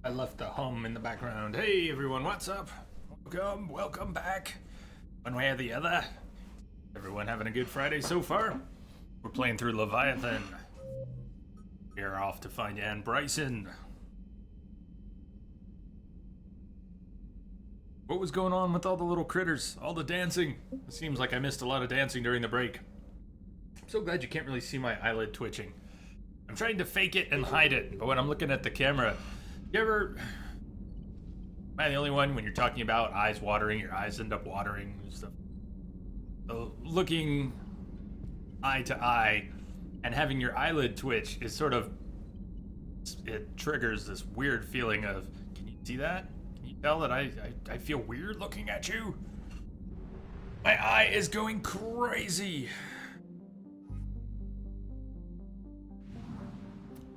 I left the hum in the background. Hey everyone, what's up? Welcome back. One way or the other. Everyone having a good Friday so far? We're playing through Leviathan. We are off to find Anne Bryson. What was going on with all the little critters? All the dancing? It seems like I missed a lot of dancing during the break. I'm so glad you can't really see my eyelid twitching. I'm trying to fake it and hide it, but when I'm looking at the camera, you ever... Am I the only one when you're talking about eyes watering, your eyes end up watering and stuff? Looking eye to eye and having your eyelid twitch is sort of... It triggers this weird feeling of, can you see that? Can you tell that I feel weird looking at you? My eye is going crazy.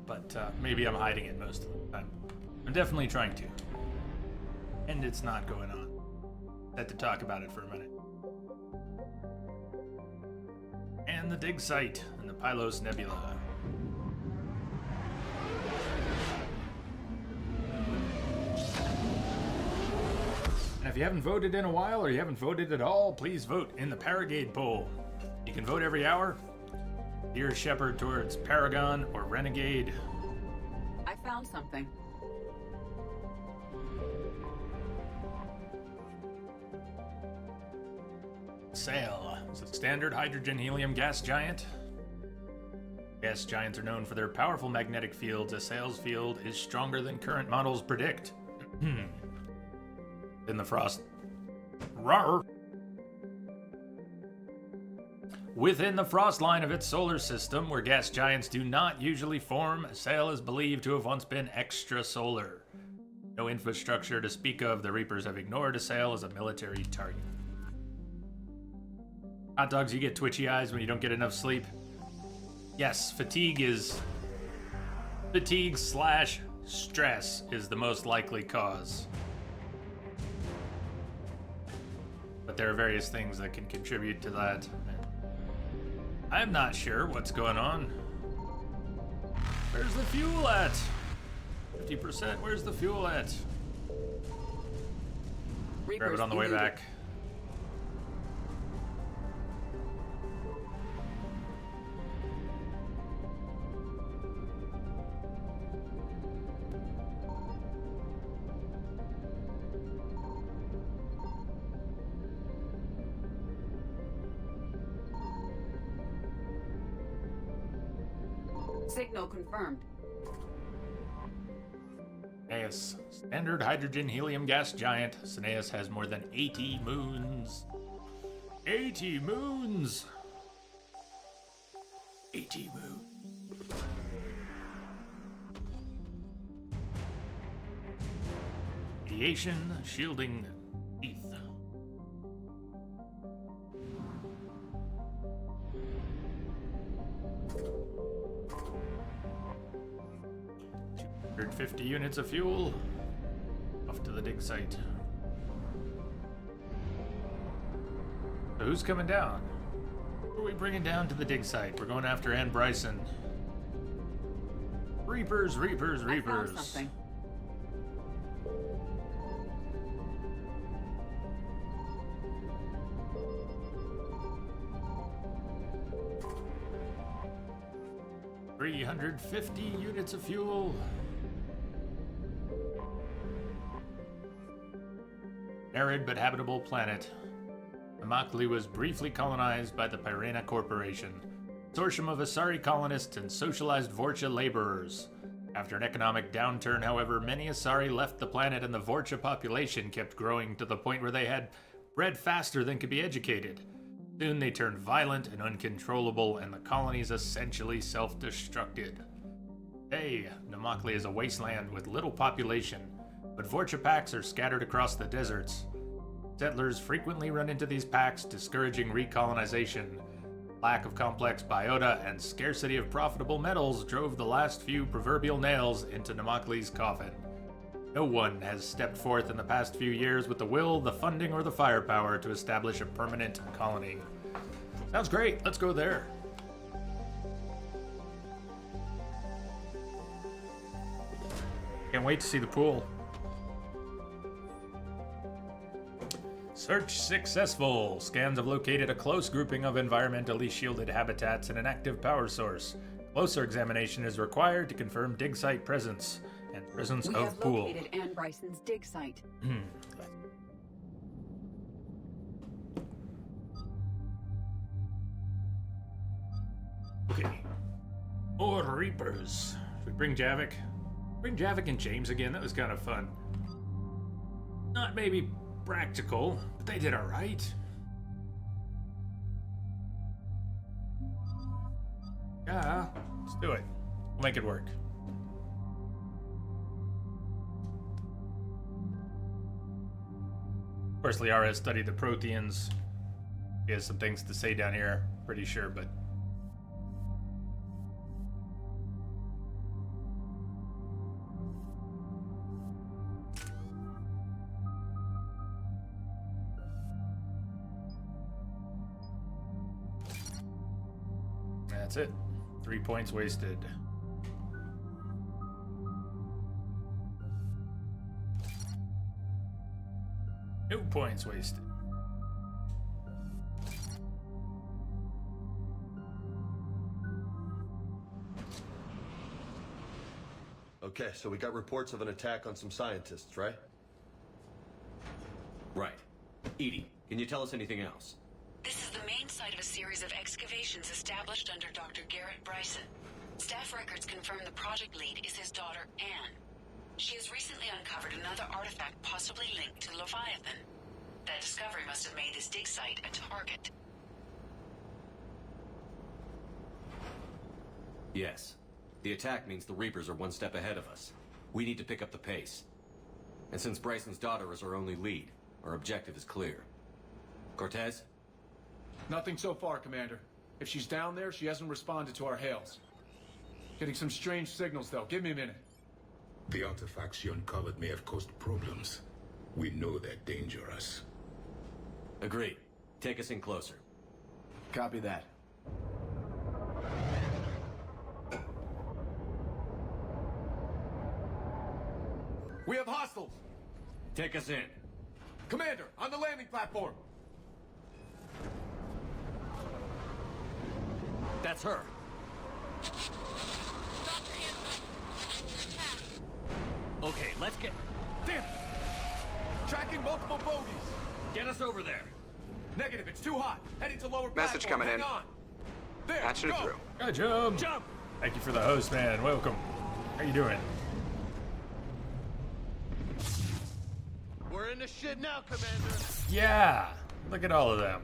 But maybe I'm hiding it most of the time. I'm definitely trying to. And it's not going on. I had to talk about it for a minute. And the dig site and the Pylos Nebula. And if you haven't voted in a while or you haven't voted at all, please vote in the Paragade poll. You can vote every hour. Dear Shepherd towards Paragon or Renegade. I found something. Sail is a standard hydrogen helium gas giant. Gas giants are known for their powerful magnetic fields. A Sail's field is stronger than current models predict. In the frost. Rawr. Within the frost line of its solar system, where gas giants do not usually form, Sail is believed to have once been extrasolar. No infrastructure to speak of, the Reapers have ignored Sail as a military target. Hot dogs, you get twitchy eyes when you don't get enough sleep? Yes, fatigue slash stress is the most likely cause. But there are various things that can contribute to that. I'm not sure what's going on. Where's the fuel at? 50%, where's the fuel at? Grab it on the way back. Signal confirmed. Cineas, standard hydrogen helium gas giant. Cineas has more than 80 moons. 80 moons! 80 moons. Radiation shielding teeth. Hundred 50 units of fuel. Off to the dig site. So who's coming down? Who are we bringing down to the dig site? We're going after Anne Bryson. Reapers, Reapers, Reapers. I found something. $350 units of fuel. Arid but habitable planet. Immokalee was briefly colonized by the Pyrena Corporation, consortium of Asari colonists and socialized Vorcha laborers. After an economic downturn, however, many Asari left the planet and the Vorcha population kept growing to the point where they had bred faster than could be educated. Soon they turned violent and uncontrollable, and the colonies essentially self-destructed. Today, Immokalee is a wasteland with little population, but Vorcha packs are scattered across the deserts. Settlers frequently run into these packs, discouraging recolonization. Lack of complex biota and scarcity of profitable metals drove the last few proverbial nails into Immokalee's coffin. No one has stepped forth in the past few years with the will, the funding, or the firepower to establish a permanent colony. Sounds great, let's go there. Can't wait to see the pool. Search successful. Scans have located a close grouping of environmentally shielded habitats and an active power source. Closer examination is required to confirm dig site presence and presence of pool. We have located Anne Bryson's dig site. Okay. More Reapers. Should we bring Javik? Bring Javik and James again. That was kind of fun. Not maybe practical, but they did alright. Yeah, let's do it. We'll make it work. Of course, Liara has studied the Protheans. He has some things to say down here, pretty sure, but... That's it. 3 points wasted. No points wasted. Okay, so we got reports of an attack on some scientists, right? Right. Edie, can you tell us anything else? This is the main site of a series of excavations established under Dr. Garrett Bryson. Staff records confirm the project lead is his daughter, Anne. She has recently uncovered another artifact possibly linked to Leviathan. That discovery must have made this dig site a target. Yes. The attack means the Reapers are one step ahead of us. We need to pick up the pace. And since Bryson's daughter is our only lead, our objective is clear. Cortez? Nothing so far, Commander. If she's down there, she hasn't responded to our hails. Getting some strange signals, though. Give me a minute. The artifacts you uncovered may have caused problems. We know they're dangerous. Agreed. Take us in closer. Copy that. We have hostiles! Take us in. Commander, on the landing platform! That's her. Okay, let's get... Damn! Tracking multiple bogies! Get us over there. Negative, it's too hot. Heading to lower Message platform. coming Hang in. on. There, Patching it go. through. Good job. Jump! Thank you for the host, man. Welcome. How you doing? We're in the shit now, Commander. Yeah. Look at all of them.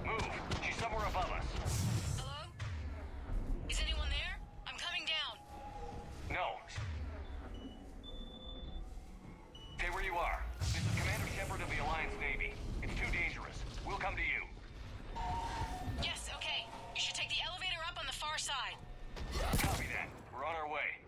Move. She's somewhere above us. Hello? Is anyone there? I'm coming down. No. Stay where you are. This is Commander Shepard of the Alliance Navy. It's too dangerous. We'll come to you. Yes, okay. You should take the elevator up on the far side. Copy that. We're on our way.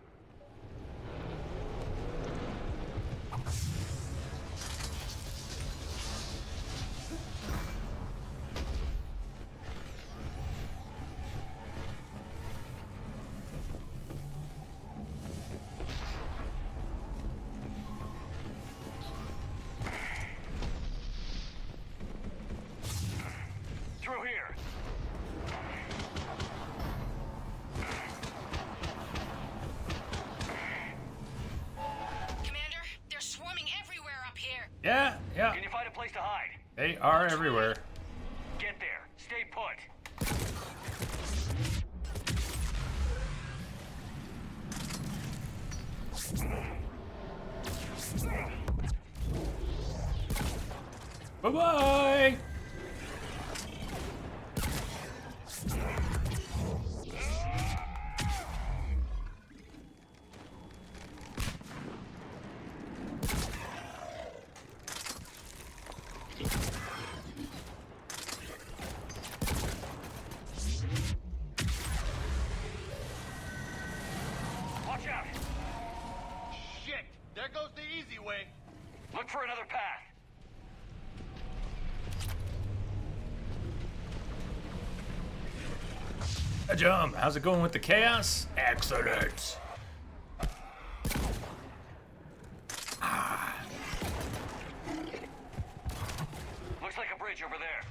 Through here. Commander, they're swarming everywhere up here. Yeah, yeah. Can you find a place to hide? They are everywhere. Get there. Stay put. Bye-bye. Watch out. Shit! There goes the easy way. Look for another path. Jum, how's it going with the chaos? Excellent. Looks like a bridge over there.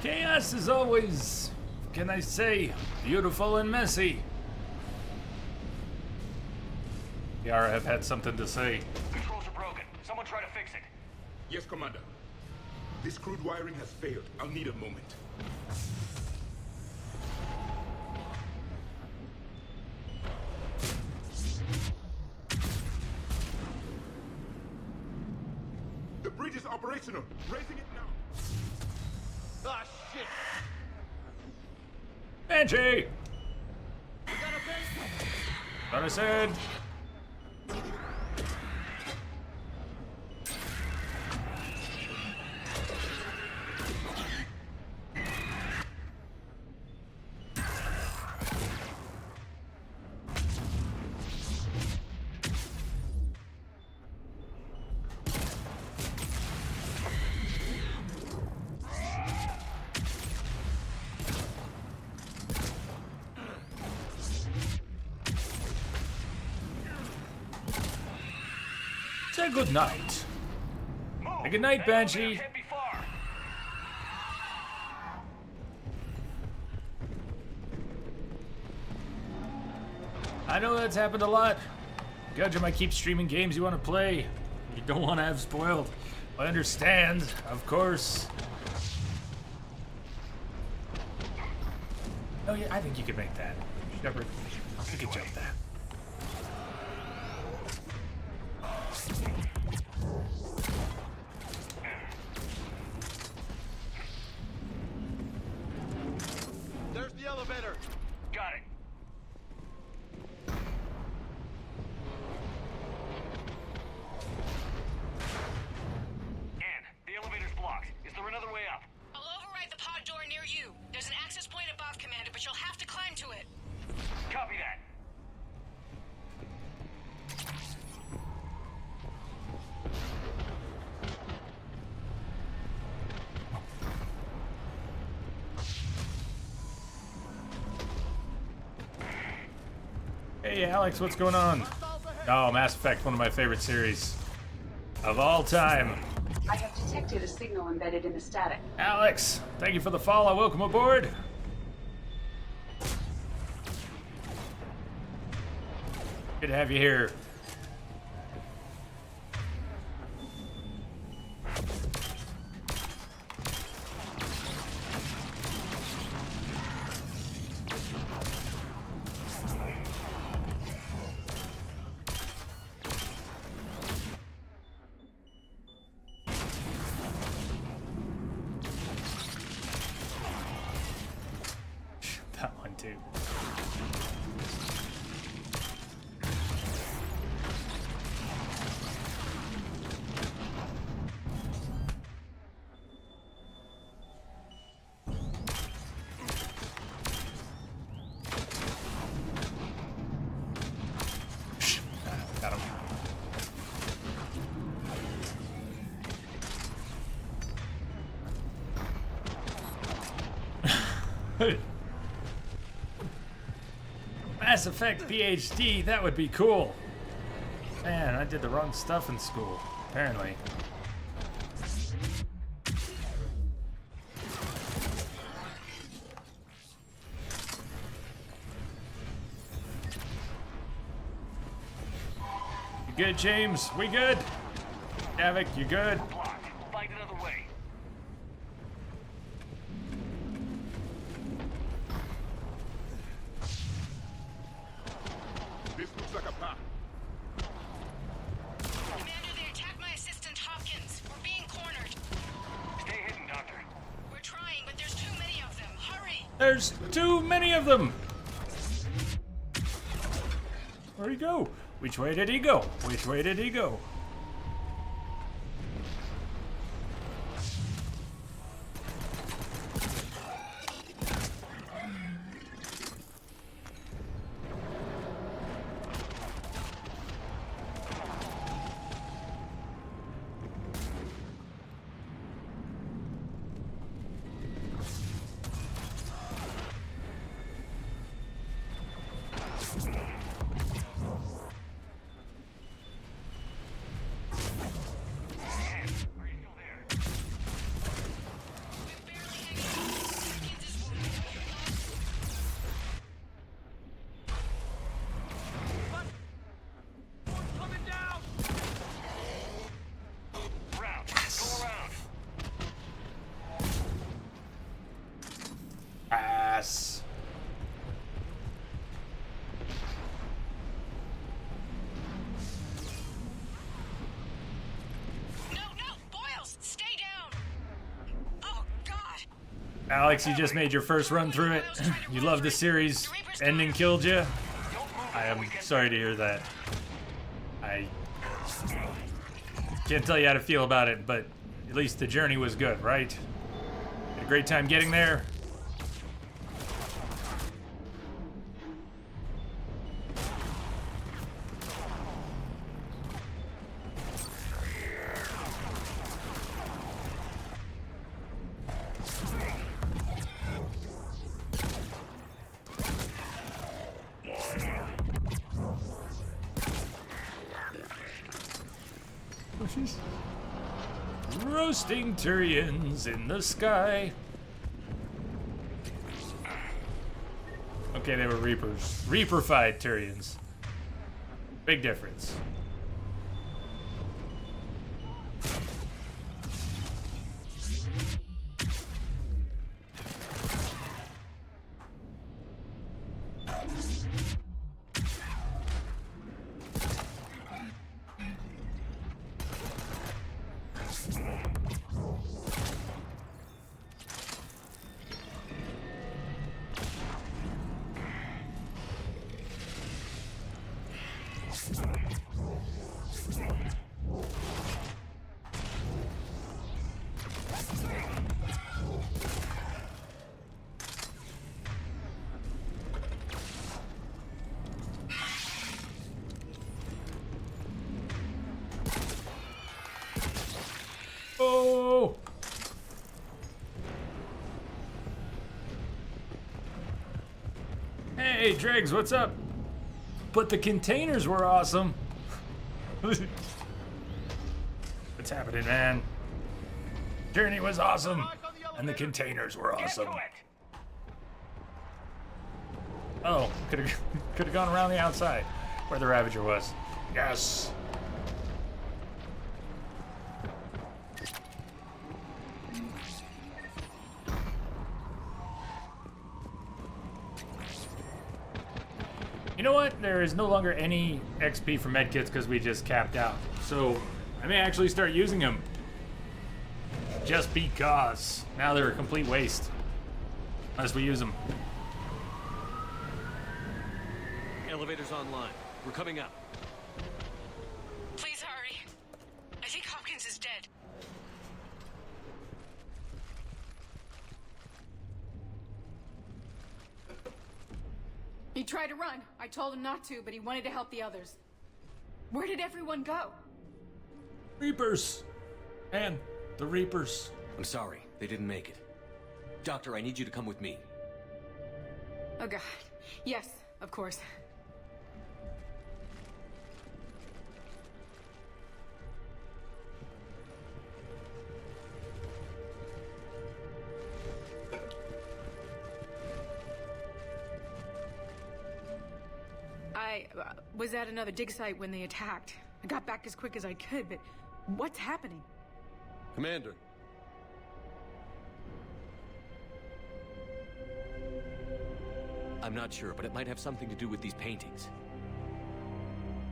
Chaos is always, can I say, beautiful and messy. Yara have had something to say. Controls are broken. Someone try to fix it. Yes, Commander. This crude wiring has failed. I'll need a moment. The bridge is operational. Raising it now. Ah, shit! Banshee! We got a base! What I said. Say good night. Move! Say good night, That Banshee. elevator can't be far. I know that's happened a lot. Gudge might keep streaming games you want to play. You don't want to have spoiled. I understand, of course. Oh yeah, I think you could make that. Shepard, you could jump that. There's the elevator. Got it. Ann, the elevator's blocked. Is there another way up? I'll override the pod door near you. There's an access point above, Commander, but you'll have to climb to it. Copy that. Hey Alex, what's going on? Oh, Mass Effect, one of my favorite series of all time. I have detected a signal embedded in the static. Alex, thank you for the follow. Welcome aboard. Good to have you here. That one too. Got him. Mass Effect PhD, that would be cool. Man, I did the wrong stuff in school, apparently. You good, James? We good? Havoc, you good? Blocked. Find another way. This looks like a path. Commander, they attacked my assistant Hopkins. We're being cornered. Stay hidden, Doctor. We're trying, but there's too many of them. Hurry! There's too many of them! Where'd he go? Which way did he go? Which way did he go? Alex, you just made your first run through it. You love the series. Ending killed you. I am sorry to hear that. I can't tell you how to feel about it, but at least the journey was good, right? Had a great time getting there. Roasting Turians in the sky. Okay, they were Reapers. Reaper-fied Turians. Big difference. Oh! Hey, Dregs, what's up? But the containers were awesome. What's happening, man? Journey was awesome, and the containers were awesome. Oh, could have gone around the outside, where the Ravager was. Yes. You know what? There is no longer any XP for medkits because we just capped out. So I may actually start using them. Just because. Now they're a complete waste. Unless we use them. Elevator's online. We're coming up. Please hurry. I think Hopkins is dead. He tried to run. I told him not to, but he wanted to help the others. Where did everyone go? Reapers. And the Reapers. I'm sorry, they didn't make it. Doctor, I need you to come with me. Oh god. Yes, of course. I was at another dig site when they attacked. I got back as quick as I could, but what's happening? Commander. I'm not sure, but it might have something to do with these paintings.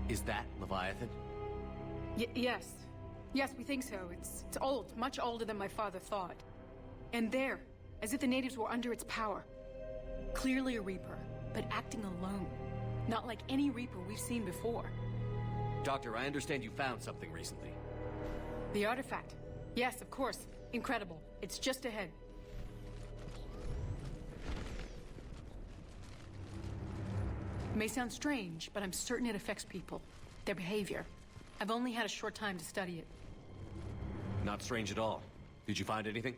Is that Leviathan? Yes. Yes, we think so. It's old, much older than my father thought. And there, as if the natives were under its power. Clearly a Reaper, but acting alone. Not like any Reaper we've seen before. Doctor, I understand you found something recently. The artifact. Yes, of course. Incredible. It's just ahead. It may sound strange, but I'm certain it affects people. Their behavior. I've only had a short time to study it. Not strange at all. Did you find anything?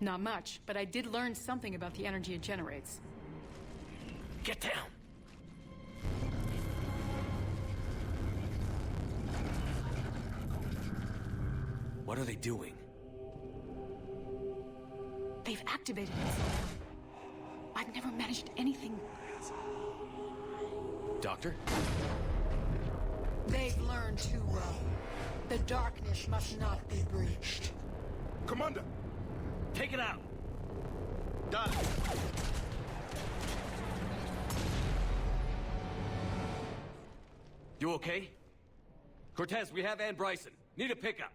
Not much, but I did learn something about the energy it generates. Get down! What are they doing? They've activated it somehow. I've never managed anything. Doctor? They've learned too well. The darkness must not be breached. Commander! Take it out! Got it. You okay? Cortez, we have Ann Bryson. Need a pickup.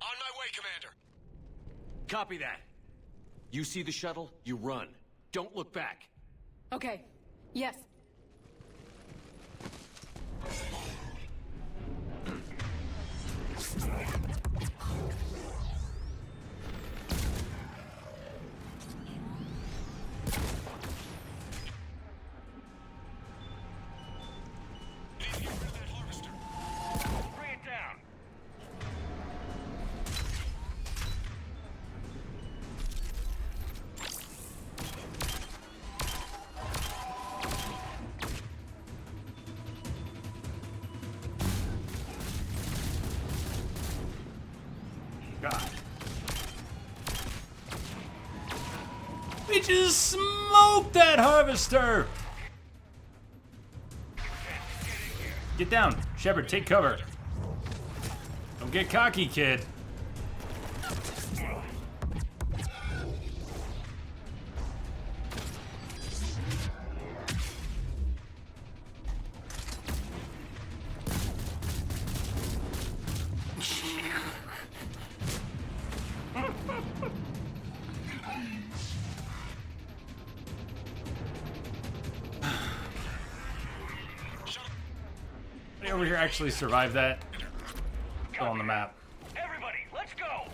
On my way, Commander. Copy that. You see the shuttle, you run. Don't look back. Okay. Yes. Bring it down. God. We just smoked that harvester! Get down. Shepard, take cover. Don't get cocky, kid. Anybody over here actually survived that? Go on the map. Everybody, let's go.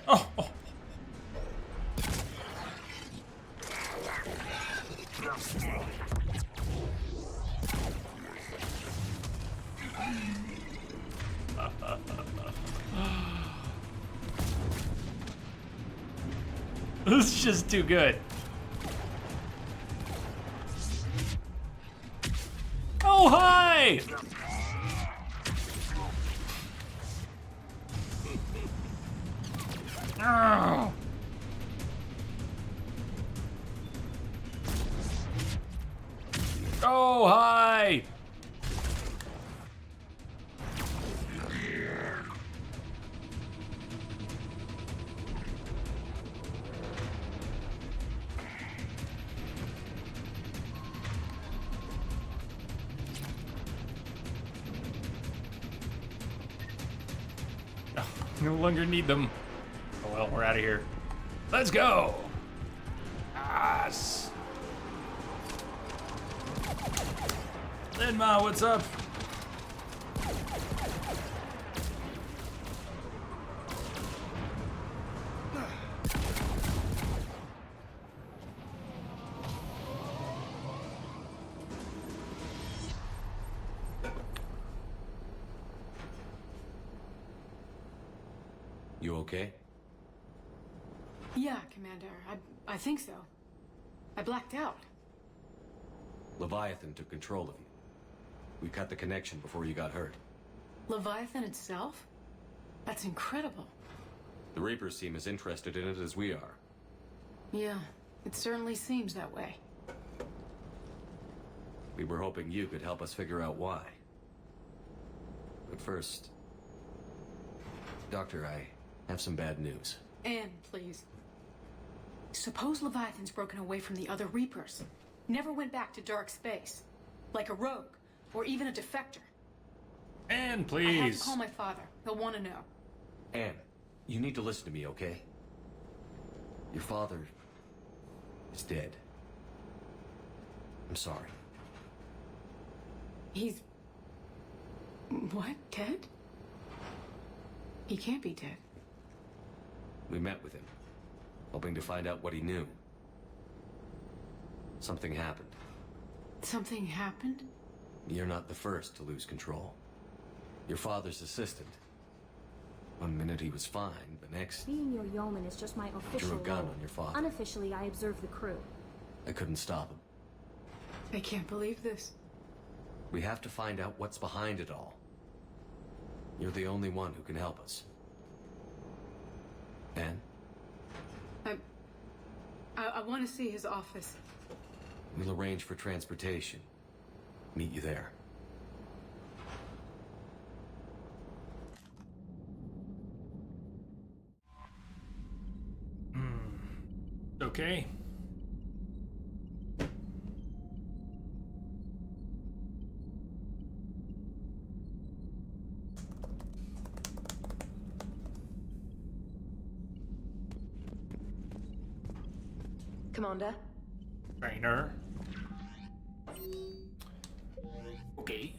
Oh, oh. This is just too good. Oh, hi! Oh. Oh, hi! No longer need them. Oh well, we're out of here. Let's go! Yes! Linma, what's up? You okay? Yeah, Commander. I think so. I blacked out. Leviathan took control of you. We cut the connection before you got hurt. Leviathan itself? That's incredible. The Reapers seem as interested in it as we are. Yeah, it certainly seems that way. We were hoping you could help us figure out why. But first... Doctor, I have some bad news. Anne, please. Suppose Leviathan's broken away from the other Reapers. Never went back to dark space. Like a rogue, or even a defector. And I have to please. call my father. He'll want to know. Anne, you need to listen to me, okay? Your father... is dead. I'm sorry. He's... What? Dead? He can't be dead. We met with him, hoping to find out what he knew. Something happened. Something happened? You're not the first to lose control. Your father's assistant. One minute he was fine, the next... Being your yeoman is just my official drew a gun role. on your father. Unofficially, I observe the crew. I couldn't stop him. I can't believe this. We have to find out what's behind it all. You're the only one who can help us. Anne? I want to see his office. We'll arrange for transportation. Meet you there. Okay. Commander. Trainer. Okay.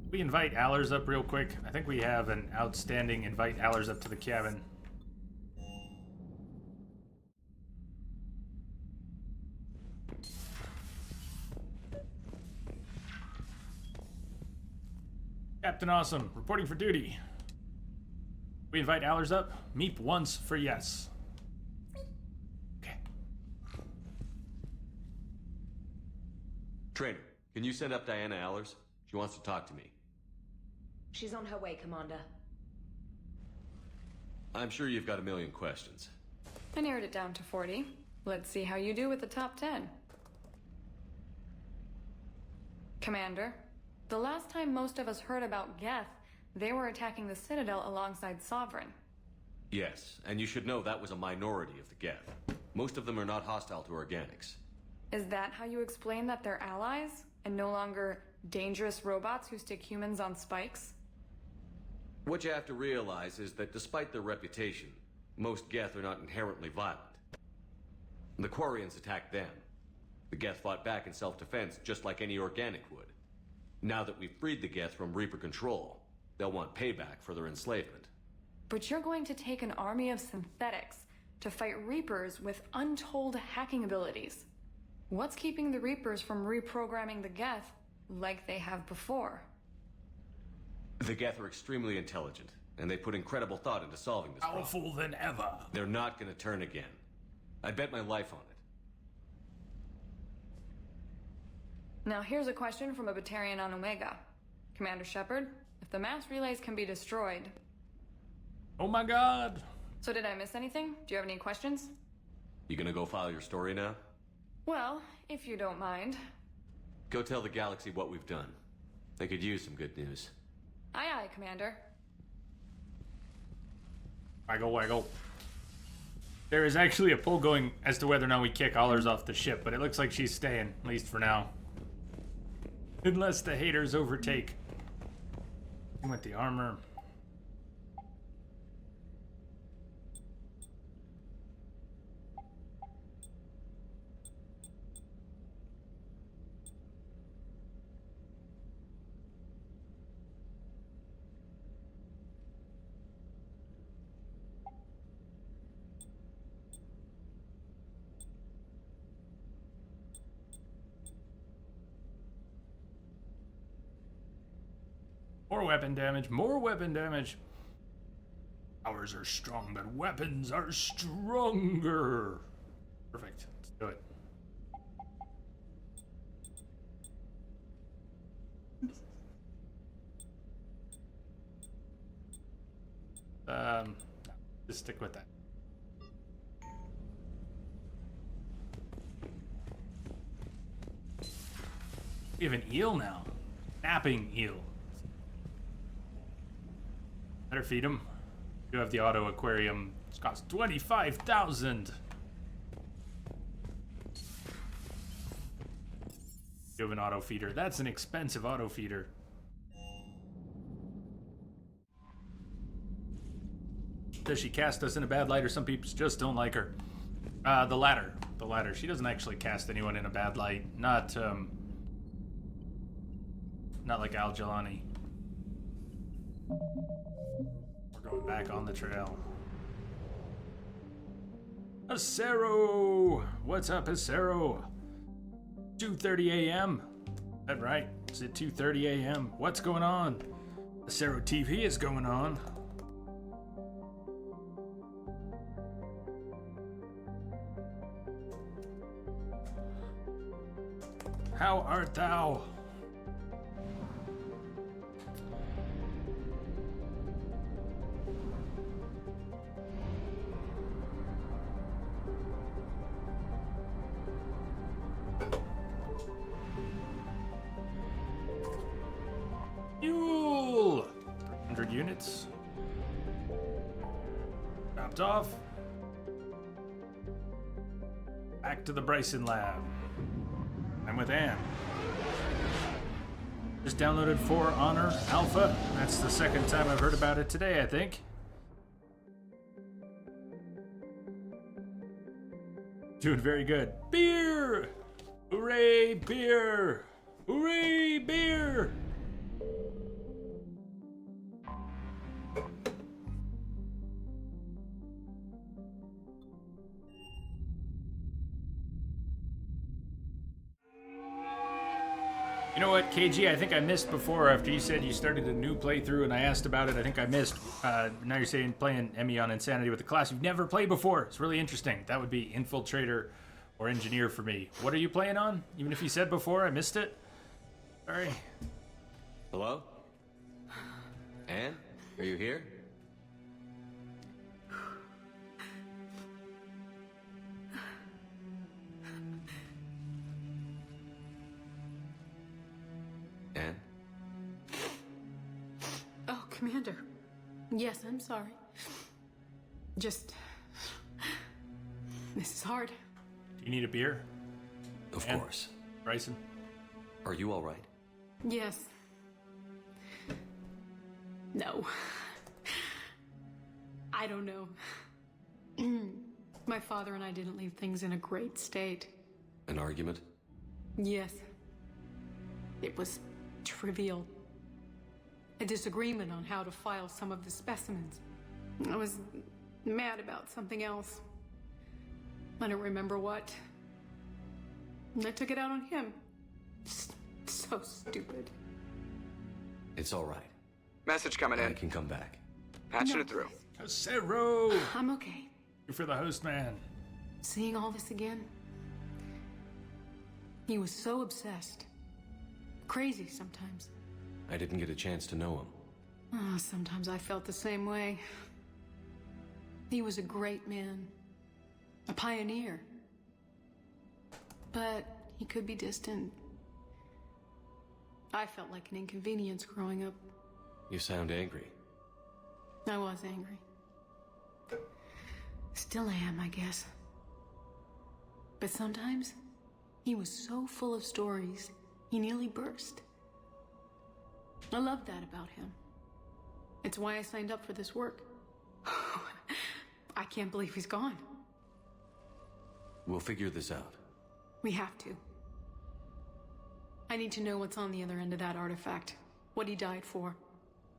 We invite Allers up real quick. I think we have an outstanding invite Allers up to the cabin. Captain Awesome, reporting for duty. We invite Allers up. Meep once for yes. Okay. Trainer, can you send up Diana Allers? She wants to talk to me. She's on her way, Commander. I'm sure you've got a million questions. I narrowed it down to 40. Let's see how you do with the top 10. Commander, the last time most of us heard about Geth, they were attacking the Citadel alongside Sovereign. Yes, and you should know that was a minority of the Geth. Most of them are not hostile to organics. Is that how you explain that they're allies, and no longer dangerous robots who stick humans on spikes? What you have to realize is that despite their reputation, most Geth are not inherently violent. The Quarians attacked them. The Geth fought back in self-defense just like any organic would. Now that we've freed the Geth from Reaper control, they'll want payback for their enslavement. But you're going to take an army of synthetics to fight Reapers with untold hacking abilities. What's keeping the Reapers from reprogramming the Geth like they have before? The Geth are extremely intelligent, and they put incredible thought into solving this problem. Powerful than ever. They're not gonna turn again. I bet my life on it. Now here's a question from a Batarian on Omega. Commander Shepard, if the mass relays can be destroyed... Oh my god! So did I miss anything? Do you have any questions? You gonna go file your story now? Well, if you don't mind. Go tell the galaxy what we've done. They could use some good news. Aye aye, Commander. Waggle, waggle. There is actually a poll going as to whether or not we kick Allers off the ship, but it looks like she's staying, at least for now. Unless the haters overtake. With the armor. More weapon damage, more weapon damage. Powers are strong, but weapons are stronger. Perfect, let's do it. Just stick with that. We have an eel now. Napping eel. Better feed him. You have the auto aquarium. It's cost 25,000. You have an auto feeder. That's an expensive auto feeder. Does she cast us in a bad light, or some people just don't like her? The latter. The latter. She doesn't actually cast anyone in a bad light. Not like Al Jelani. We're going back on the trail. Acero! What's up, Acero? 2:30 a.m. Is that right? Is it 2:30 a.m.? What's going on? Acero TV is going on. How art thou? Fuel! 100 units. Dropped off. Back to the Bryson lab. I'm with Anne. Just downloaded For Honor Alpha. That's the second time I've heard about it today, I think. Doing very good. Beer! Hooray, beer! Hooray, beer! You know what, KG, I think I missed before after you said you started a new playthrough and I asked about it. I think I missed. Now you're saying playing Emmy on Insanity with a class you've never played before. It's really interesting. That would be Infiltrator or Engineer for me. What are you playing on? Even if you said before, I missed it. Sorry. Hello? Anne? Are you here? Anne? Oh, Commander. Yes, I'm sorry. Just... This is hard. Do you need a beer? Of Anne? course. Bryson? Are you all right? Yes. No. I don't know. My father and I didn't leave things in a great state. An argument? Yes. It was trivial. A disagreement on how to file some of the specimens. I was mad about something else. I don't remember what. And I took it out on him. So stupid. It's all right. Message coming I in. can come back. Patching it through. Zero! I'm okay. You're for the host, man. Seeing all this again? He was so obsessed. Crazy sometimes. I didn't get a chance to know him. Oh, sometimes I felt the same way. He was a great man. A pioneer. But he could be distant. I felt like an inconvenience growing up. You sound angry. I was angry. Still am, I guess. But sometimes, he was so full of stories, he nearly burst. I love that about him. It's why I signed up for this work. I can't believe he's gone. We'll figure this out. We have to. I need to know what's on the other end of that artifact. What he died for.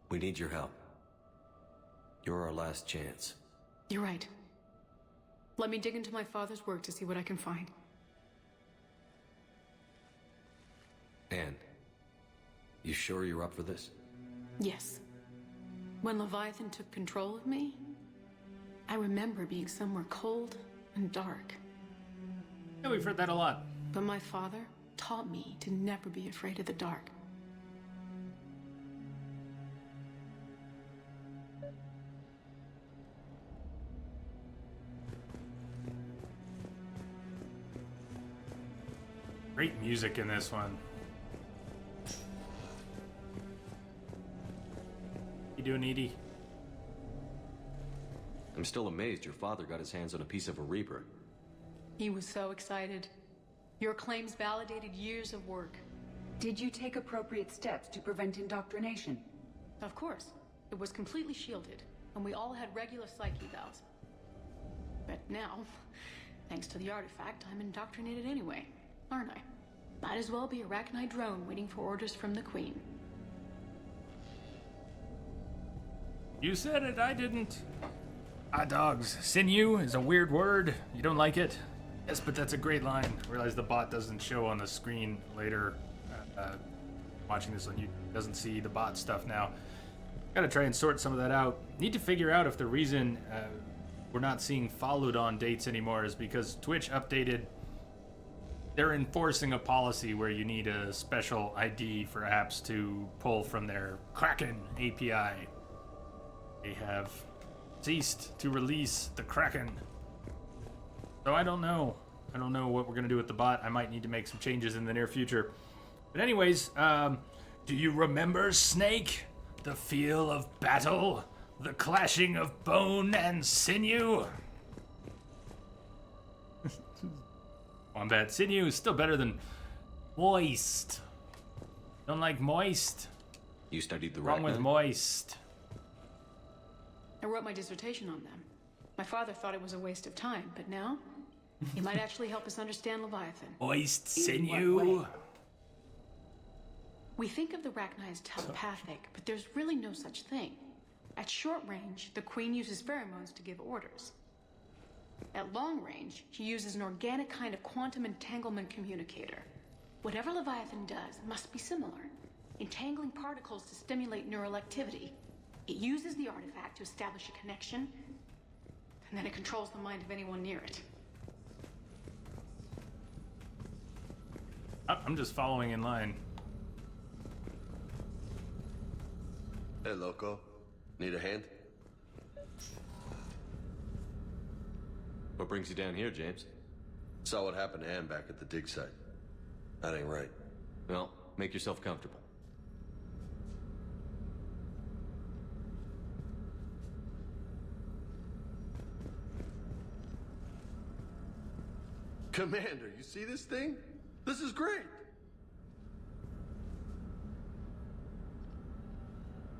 We need your help. You're our last chance. You're right. Let me dig into my father's work to see what I can find. Anne, you sure you're up for this? Yes. When Leviathan took control of me, I remember being somewhere cold and dark. Yeah, we've heard that a lot. But my father taught me to never be afraid of the dark. Great music in this one. You doing, Edie? I'm still amazed your father got his hands on a piece of a Reaper. He was so excited. Your claims validated years of work. Did you take appropriate steps to prevent indoctrination? Of course. It was completely shielded, and we all had regular psyche valves. But now, thanks to the artifact, I'm indoctrinated anyway, aren't I? Might as well be a Arachnite drone waiting for orders from the Queen. You said it, I didn't. Ah, dogs. Sinew is a weird word. You don't like it? Yes, but that's a great line. I realize the bot doesn't show on the screen later. Watching this on YouTube doesn't see the bot stuff now. Gotta try and sort some of that out. Need to figure out if the reason we're not seeing followed on dates anymore is because Twitch updated. They're enforcing a policy where you need a special ID for apps to pull from their Kraken API. They have ceased to release the Kraken. So I don't know. I don't know what we're gonna do with the bot. I might need to make some changes in the near future. But anyways, do you remember Snake? The feel of battle? The clashing of bone and sinew? Wombat sinew is still better than moist. Don't like moist. You studied the Wrong with Arachnite? moist. I wrote my dissertation on them. My father thought it was a waste of time, but now, It might actually help us understand Leviathan. Moist sinew. We think of the Rachni as telepathic, but there's really no such thing. At short range, the Queen uses pheromones to give orders. At long range, she uses an organic kind of quantum entanglement communicator. Whatever Leviathan does must be similar, entangling particles to stimulate neural activity. It uses the artifact to establish a connection, and then it controls the mind of anyone near it. I'm just following in line. Hey, Loco. Need a hand? What brings you down here, James? Saw what happened to Ann back at the dig site. That ain't right. Well, make yourself comfortable. Commander, you see this thing? This is great!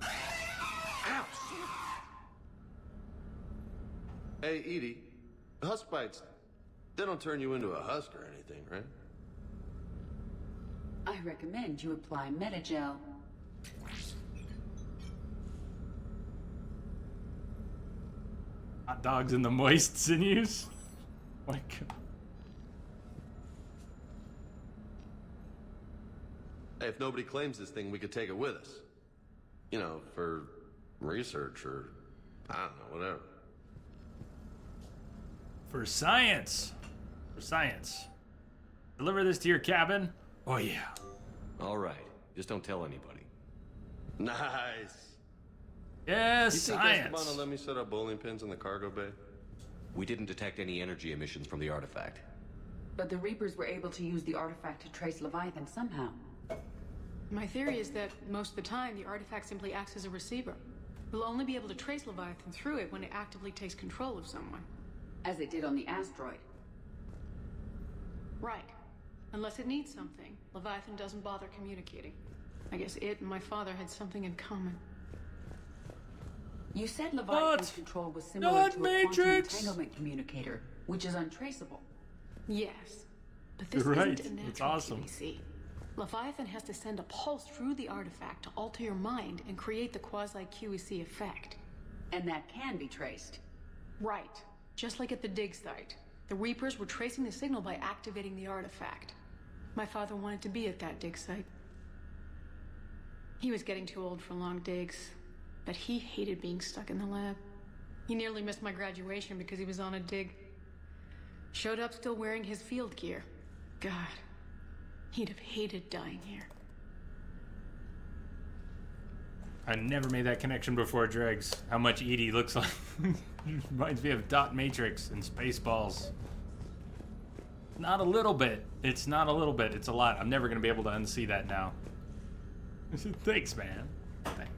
Ow, shit! Hey, Edie, husk bites, they don't turn you into a husk or anything, right? I recommend you apply Metagel. Hot dogs in the moist sinews? My God. Hey, if nobody claims this thing, we could take it with us. You know, for research or, I don't know, whatever. For science. For science. Deliver this to your cabin? Oh, yeah. All right. Just don't tell anybody. Nice. Yes, You think science. Esteban will let me set up bowling pins in the cargo bay? We didn't detect any energy emissions from the artifact. But the Reapers were able to use the artifact to trace Leviathan somehow. My theory is that most of the time, the artifact simply acts as a receiver. We'll only be able to trace Leviathan through it when it actively takes control of someone. As it did on the asteroid. Right. Unless it needs something, Leviathan doesn't bother communicating. I guess it and my father had something in common. You said Leviathan's control was similar Not to a Matrix. quantum entanglement communicator, which is untraceable. Yes. But this You're right. isn't a natural It's awesome. QEC. Leviathan has to send a pulse through the artifact to alter your mind and create the quasi-QEC effect. And that can be traced. Right. Just like at the dig site. The Reapers were tracing the signal by activating the artifact. My father wanted to be at that dig site. He was getting too old for long digs, but he hated being stuck in the lab. He nearly missed my graduation because he was on a dig. Showed up still wearing his field gear. God, he'd have hated dying here. I never made that connection before, Dregs. How much Edie looks like. Reminds me of Dot Matrix and Spaceballs. Not a little bit. It's not a little bit. It's a lot. I'm never going to be able to unsee that now. Thanks, man. Thanks.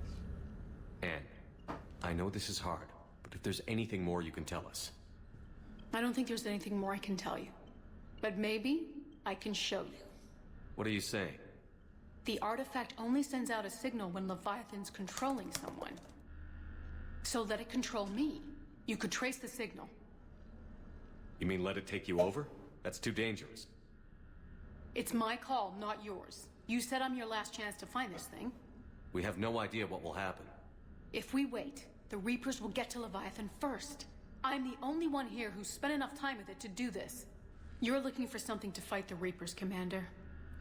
Anne, I know this is hard, but if there's anything more you can tell us. I don't think there's anything more I can tell you. But maybe I can show you. What are you saying? The artifact only sends out a signal when Leviathan's controlling someone. So let it control me. You could trace the signal. You mean let it take you over? That's too dangerous. It's my call, not yours. You said I'm your last chance to find this thing. We have no idea what will happen. If we wait, the Reapers will get to Leviathan first. I'm the only one here who's spent enough time with it to do this. You're looking for something to fight the Reapers, Commander.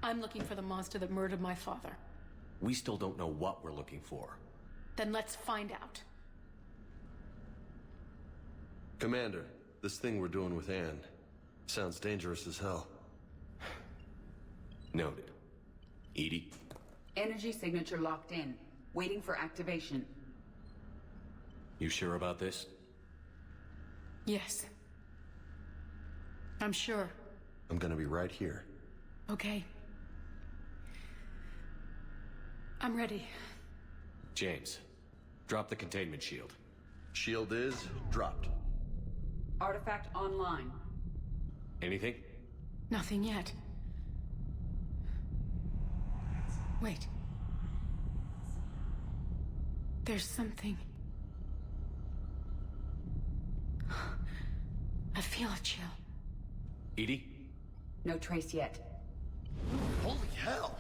I'm looking for the monster that murdered my father. We still don't know what we're looking for. Then let's find out. Commander, this thing we're doing with Anne sounds dangerous as hell. Noted. Edie? Energy signature locked in, waiting for activation. You sure about this? Yes. I'm sure. I'm gonna be right here. Okay. I'm ready. James, drop the containment shield. Shield is dropped. Artifact online. Anything? Nothing yet. Wait. There's something. I feel a chill. Edie? No trace yet. Holy hell!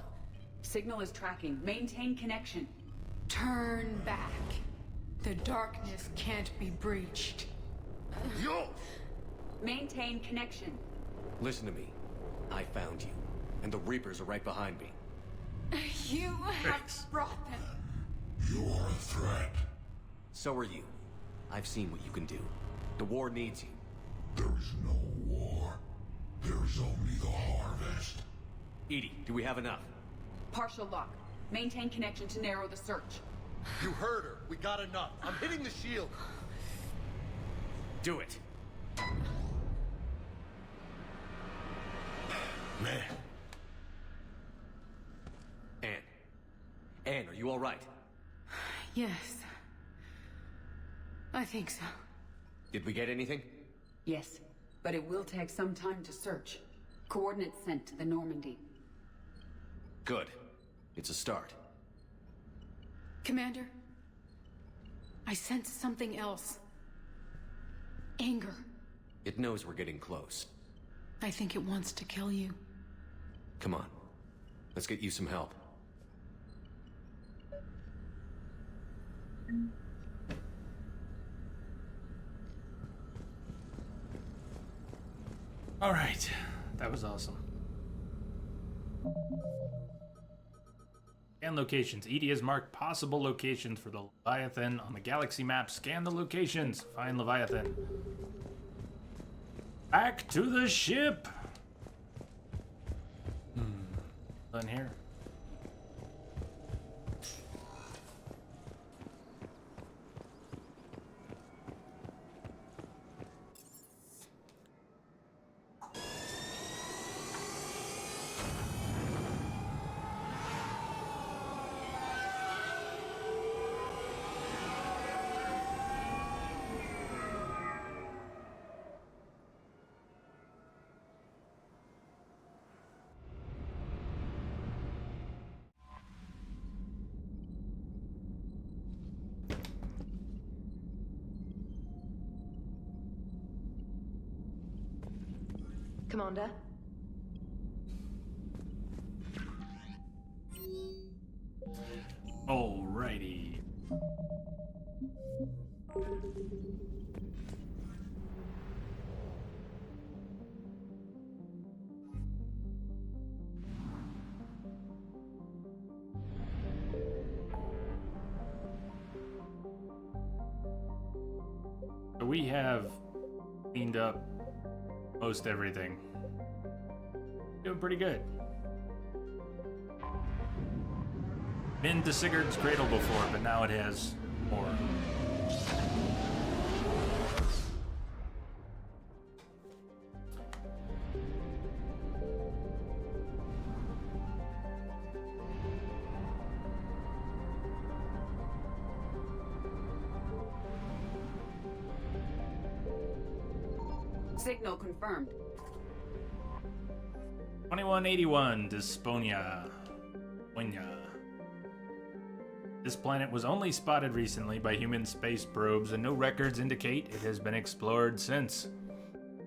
Signal is tracking. Maintain connection. Turn back. The darkness can't be breached. Yo! Maintain connection. Listen to me. I found you, and the Reapers are right behind me. You have brought them. You are a threat. So are you. I've seen what you can do. The war needs you. There is no war. There is only the harvest. Edie, do we have enough? Partial lock. Maintain connection to narrow the search. You heard her. We got enough. I'm hitting the shield. Do it. Man. Anne, are you all right? Yes. I think so. Did we get anything? Yes, but it will take some time to search. Coordinates sent to the Normandy. Good. It's a start. Commander, I sense something else. Anger. It knows we're getting close. I think it wants to kill you. Come on. Let's get you some help. All right, that was awesome. Scan locations. Edie has marked possible locations for the Leviathan on the galaxy map. Scan the locations. Find Leviathan. Back to the ship. Done here. Commander? Alrighty. So we have cleaned up most everything. Doing pretty good. Been to Sigurd's Cradle before, but now it has more. Signal confirmed. 2181, Disponia. This planet was only spotted recently by human space probes, and no records indicate it has been explored since.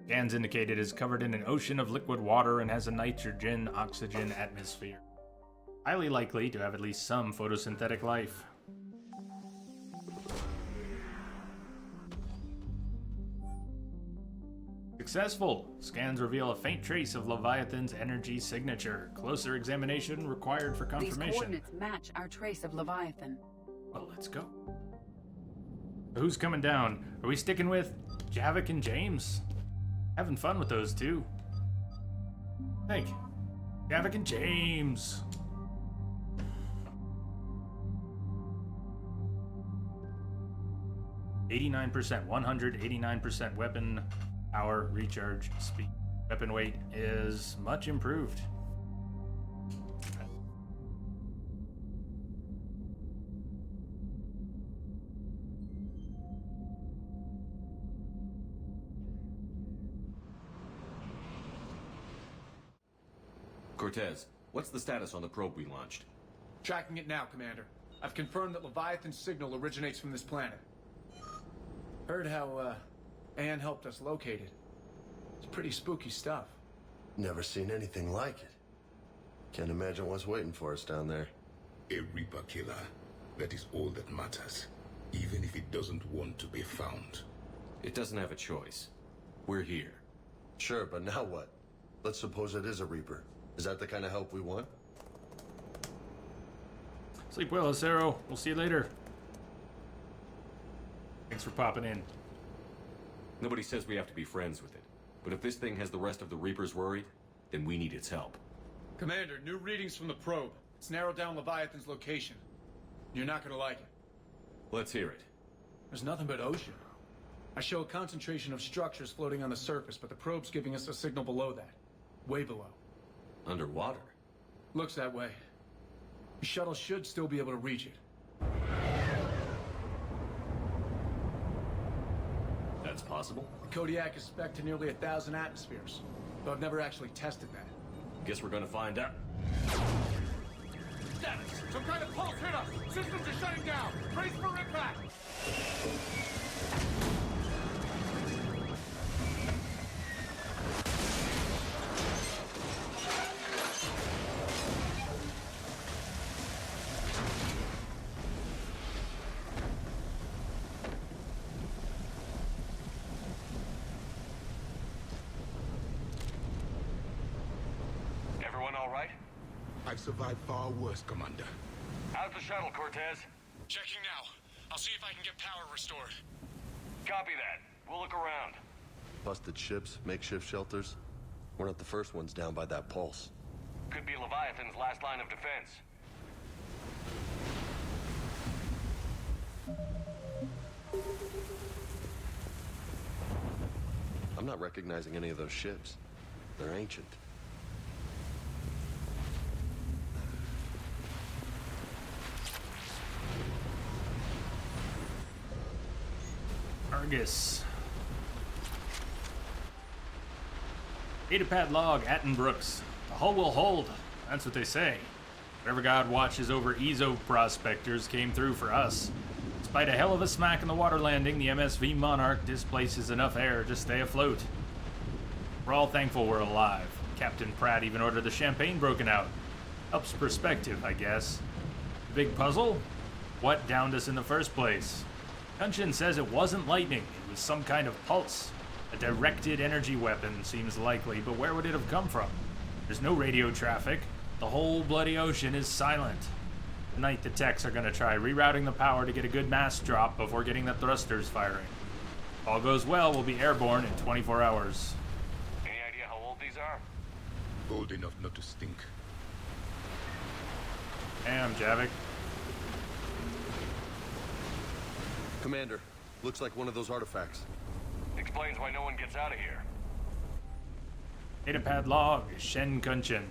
Scans indicate it is covered in an ocean of liquid water and has a nitrogen-oxygen atmosphere. Highly likely to have at least some photosynthetic life. Successful! Scans reveal a faint trace of Leviathan's energy signature. Closer examination required for These confirmation. coordinates match our trace of Leviathan. Well, let's go. Who's coming down? Are we sticking with Javik and James? Having fun with those two. Think. Javik and James. %, 189% weapon power, recharge, speed. Weapon weight is much improved. Cortez, what's the status on the probe we launched? Tracking it now, Commander. I've confirmed that Leviathan's signal originates from this planet. Heard how, Anne helped us locate it. It's pretty spooky stuff. Never seen anything like it. Can't imagine what's waiting for us down there. A Reaper killer. That is all that matters. Even if it doesn't want to be found. It doesn't have a choice. We're here. Sure, but now what? Let's suppose it is a Reaper. Is that the kind of help we want? Sleep well, Acero. We'll see you later. Thanks for popping in. Nobody says we have to be friends with it. But if this thing has the rest of the Reapers worried, then we need its help. Commander, new readings from the probe. It's narrowed down Leviathan's location. You're not gonna like it. Let's hear it. There's nothing but ocean. I show a concentration of structures floating on the surface, but the probe's giving us a signal below that. Way below. Underwater? Looks that way. The shuttle should still be able to reach it. That's possible. The Kodiak is spec'd to nearly 1,000 atmospheres, though I've never actually tested that. Guess we're gonna find out. Status! Some kind of pulse hit us! Systems are shutting down! Brace for impact! Everyone all right? I've survived far worse, Commander. How's the shuttle, Cortez? Checking now. I'll see if I can get power restored. Copy that. We'll look around. Busted ships, makeshift shelters. We're not the first ones down by that pulse. Could be Leviathan's last line of defense. I'm not recognizing any of those ships. They're ancient. Argus. Datapad log, Attenbrooks. The hull will hold. That's what they say. Whatever God watches over Ezo prospectors came through for us. Despite a hell of a smack in the water landing, the MSV Monarch displaces enough air to stay afloat. We're all thankful we're alive. Captain Pratt even ordered the champagne broken out. Helps perspective, I guess. The big puzzle? What downed us in the first place? Kunshin says it wasn't lightning, it was some kind of pulse. A directed energy weapon seems likely, but where would it have come from? There's no radio traffic. The whole bloody ocean is silent. Tonight the techs are going to try rerouting the power to get a good mass drop before getting the thrusters firing. If all goes well, we'll be airborne in 24 hours. Any idea how old these are? Old enough not to stink. Damn, Javik. Commander, looks like one of those artifacts. Explains why no one gets out of here. Datapad log, Shen Kunshin.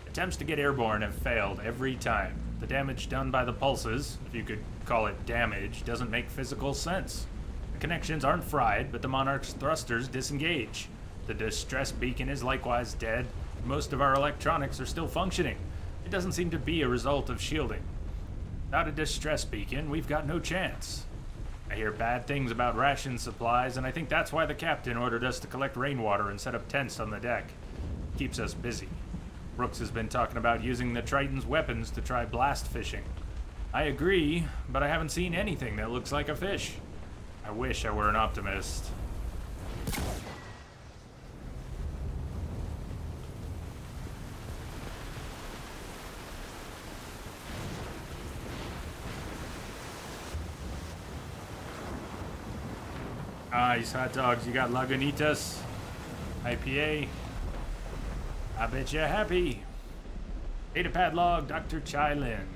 Attempts to get airborne have failed every time. The damage done by the pulses, if you could call it damage, doesn't make physical sense. The connections aren't fried, but the Monarch's thrusters disengage. The distress beacon is likewise dead. Most of our electronics are still functioning. It doesn't seem to be a result of shielding. Without a distress beacon, we've got no chance. I hear bad things about ration supplies, and I think that's why the captain ordered us to collect rainwater and set up tents on the deck. Keeps us busy. Brooks has been talking about using the Triton's weapons to try blast fishing. I agree, but I haven't seen anything that looks like a fish. I wish I were an optimist. Nice hot dogs. You got Lagunitas, IPA. I bet you're happy. Datapad log, Dr. Chai Lin.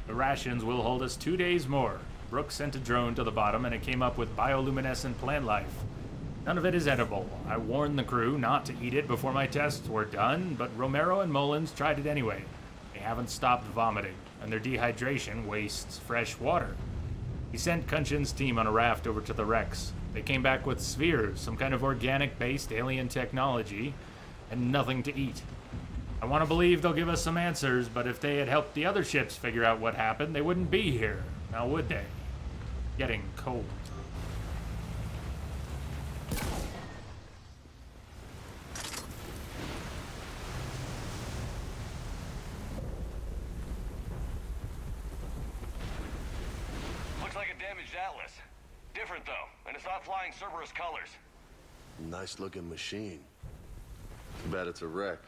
The rations will hold us 2 days more. Brooks sent a drone to the bottom and it came up with bioluminescent plant life. None of it is edible. I warned the crew not to eat it before my tests were done, but Romero and Mullins tried it anyway. They haven't stopped vomiting, and their dehydration wastes fresh water. He sent Kunshin's team on a raft over to the wrecks. They came back with spheres, some kind of organic-based alien technology, and nothing to eat. I want to believe they'll give us some answers, but if they had helped the other ships figure out what happened, they wouldn't be here, now would they? Getting cold. damaged Atlas. Different though, and it's not flying Cerberus colors. Nice looking machine. Too bad it's a wreck.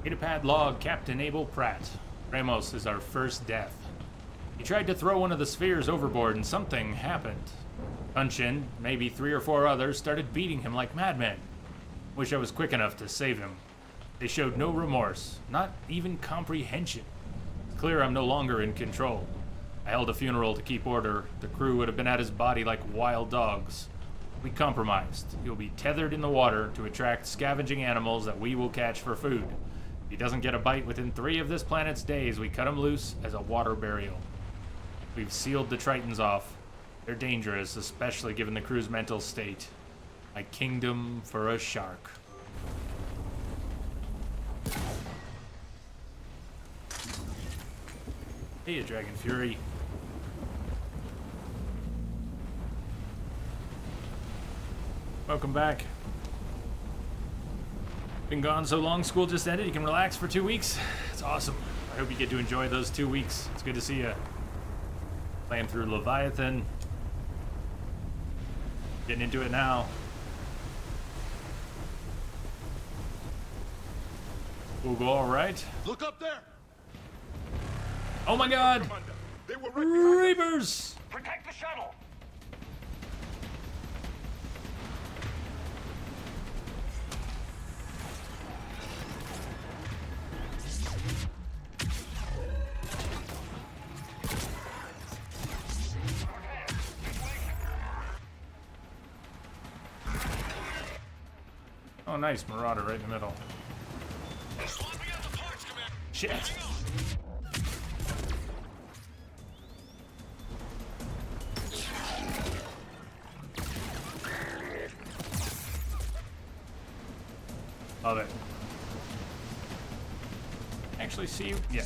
Datapad log, Captain Abel Pratt. Ramos is our first death. He tried to throw one of the spheres overboard and something happened. Punchin, maybe 3 or 4 others, started beating him like madmen. Wish I was quick enough to save him. They showed no remorse, not even comprehension. It's clear I'm no longer in control. I held a funeral to keep order. The crew would have been at his body like wild dogs. We compromised. He'll be tethered in the water to attract scavenging animals that we will catch for food. If he doesn't get a bite within 3 of this planet's days, we cut him loose as a water burial. We've sealed the Tritons off. They're dangerous, especially given the crew's mental state. My kingdom for a shark. Hey, Dragon Fury. Welcome back. Been gone so long, school just ended. You can relax for 2 weeks. It's awesome. I hope you get to enjoy those 2 weeks. It's good to see you. Playing through Leviathan. Getting into it now. We'll go all right. Look up there! Oh my god! Commander, they were right behind Reapers! Protect the shuttle! Oh, nice. Marauder right in the middle. Shit. Love it. Actually see you? Yeah.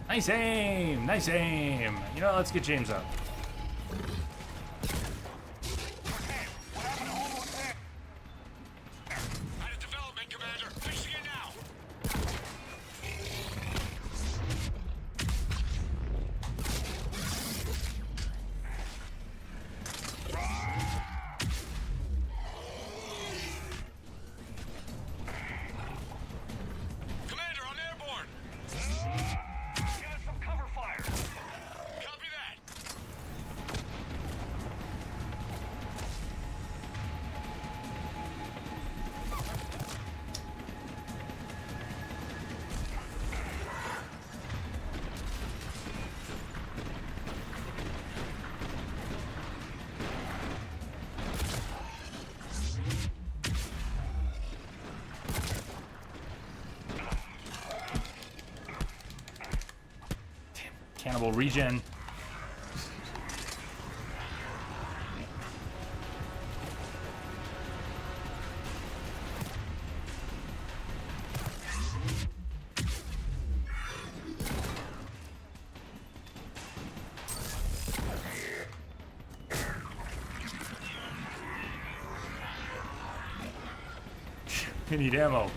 Nice aim! Nice aim! You know, let's get James up. Cannibal regen. I need ammo.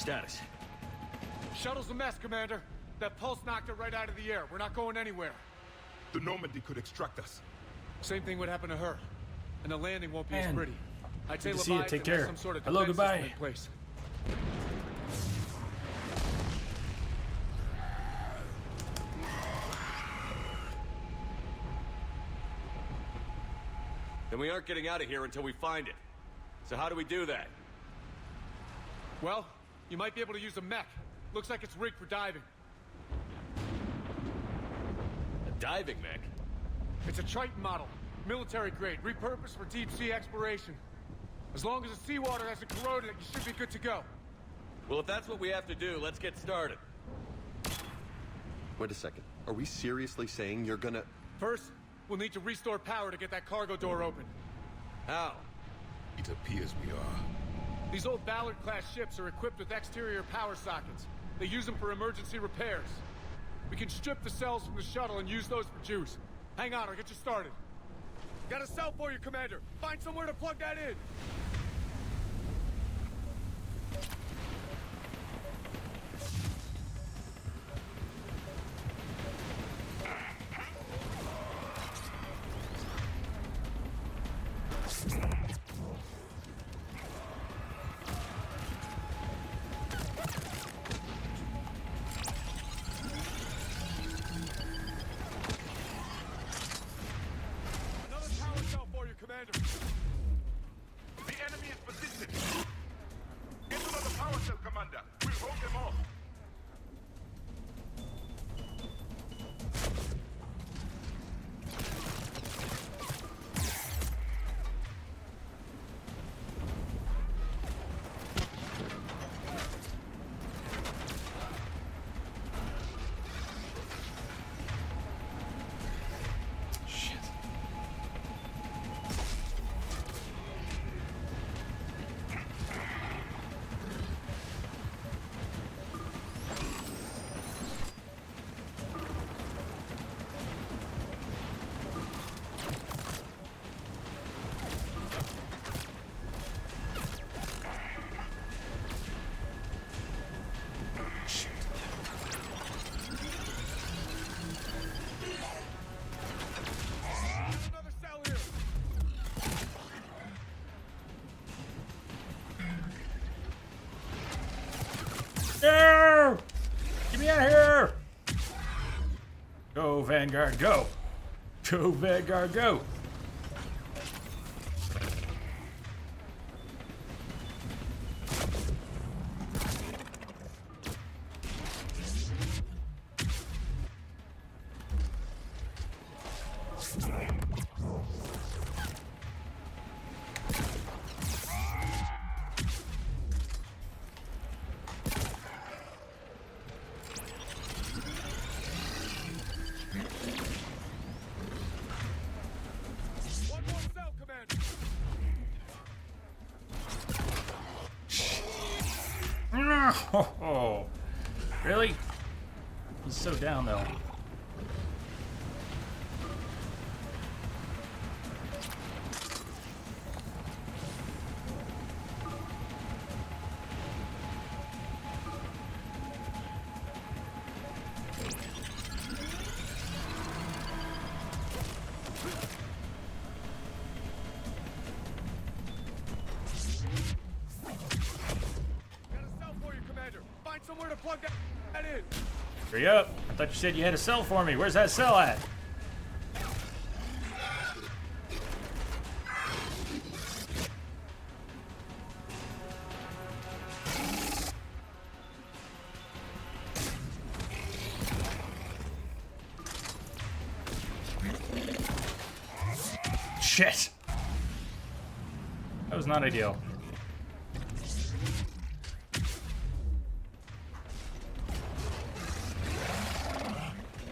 status? Shuttle's a mess, Commander. That pulse knocked it right out of the air. We're not going anywhere. The Normandy could extract us. Same thing would happen to her. And the landing won't be as pretty. I'd say good to see you. Leviathan Take has care. some sort of Hello, defense goodbye. system in place. Then we aren't getting out of here until we find it. So how do we do that? Well, you might be able to use a mech. Looks like it's rigged for diving. A diving mech? It's a Triton model. Military grade, repurposed for deep sea exploration. As long as the seawater hasn't corroded it, you should be good to go. Well, if that's what we have to do, let's get started. Wait a second. Are we seriously saying you're gonna... First, we'll need to restore power to get that cargo door open. How? It appears we are. These old Ballard-class ships are equipped with exterior power sockets. They use them for emergency repairs. We can strip the cells from the shuttle and use those for juice. Hang on, I'll get you started. Got a cell for you, Commander. Find somewhere to plug that in. Another power cell for you, Commander. The enemy is positioned. Get another power cell, Commander. We'll hold them off. Shit. Another cell here. No! Get me out of here! Go, Vanguard, go! Go, Vanguard, go! One more cell, Commander. No! Really? He's so down, though. Got a cell for you, Commander. Find somewhere to plug that in. Hurry up! I thought you said you had a cell for me. Where's that cell at? Shit! That was not ideal.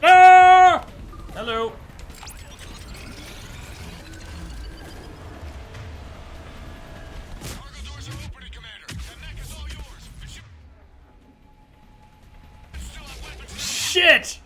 Ah! Hello. Cargo doors are opening, Commander. That mech is all yours. But you still have weapons. Shit!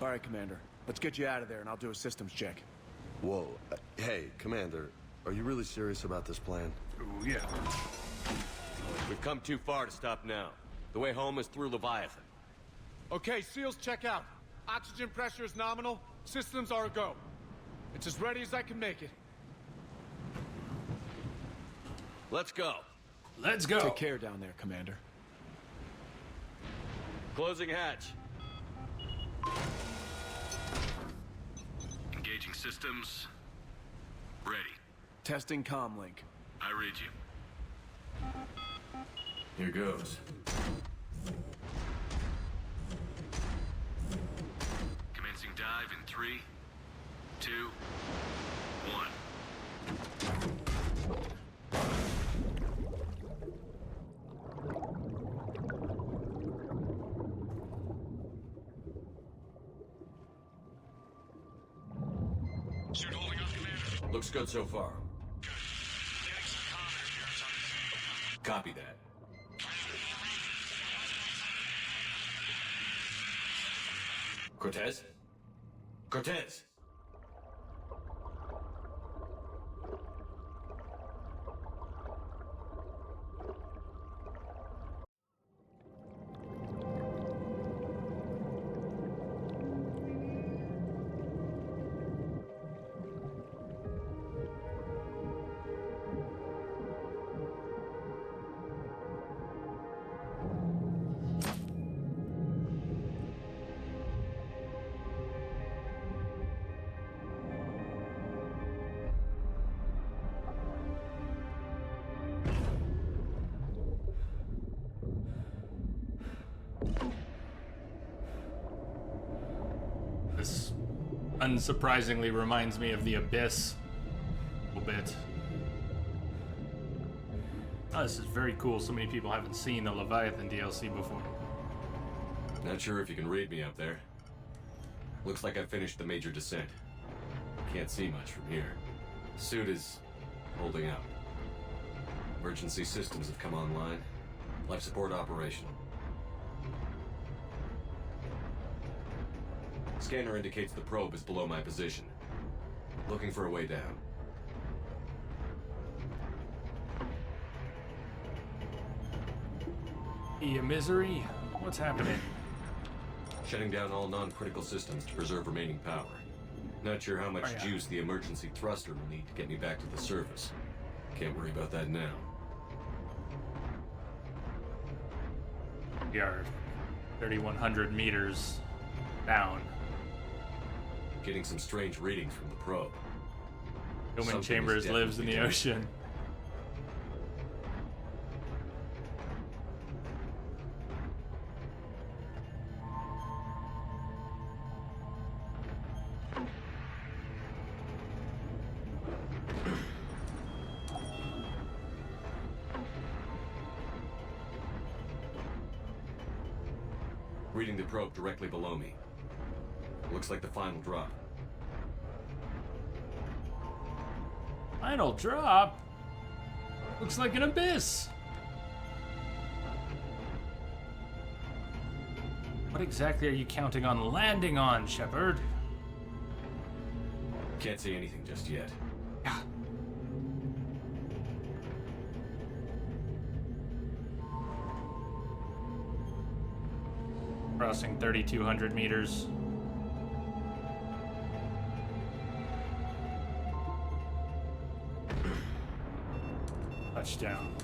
All right, Commander. Let's get you out of there and I'll do a systems check. Whoa. Hey, Commander, are you really serious about this plan? Oh, yeah. We've come too far to stop now. The way home is through Leviathan. Okay, SEALs check out. Oxygen pressure is nominal. Systems are a go. It's as ready as I can make it. Let's go. Let's go. Take care down there, Commander. Closing hatch. Engaging systems. Ready. Testing comlink. I read you. Here goes. Commencing dive in 3, 2, 1. Suit holding up, Commander. Looks good so far. Good. Getting some combat appearance on this. Copy that. Cortez? Cortez! This unsurprisingly reminds me of the Abyss a little bit. Oh, this is very cool. So many people haven't seen the Leviathan DLC before. Not sure if you can read me up there. Looks like I've finished the major descent. Can't see much from here. Suit is holding out. Emergency systems have come online. Life support operational. Scanner indicates the probe is below my position. Looking for a way down. Misery? What's happening? Shutting down all non-critical systems to preserve remaining power. Not sure how much juice the emergency thruster will need to get me back to the surface. Can't worry about that now. We are 3,100 meters down. Getting some strange readings from the probe. Human Something Chambers is lives in the definitely ocean. Reading the probe directly below me. Looks like the final drop. Final drop? Looks like an abyss. What exactly are you counting on landing on, Shepard? Can't see anything just yet. Yeah. Crossing 3,200 meters. Touchdown.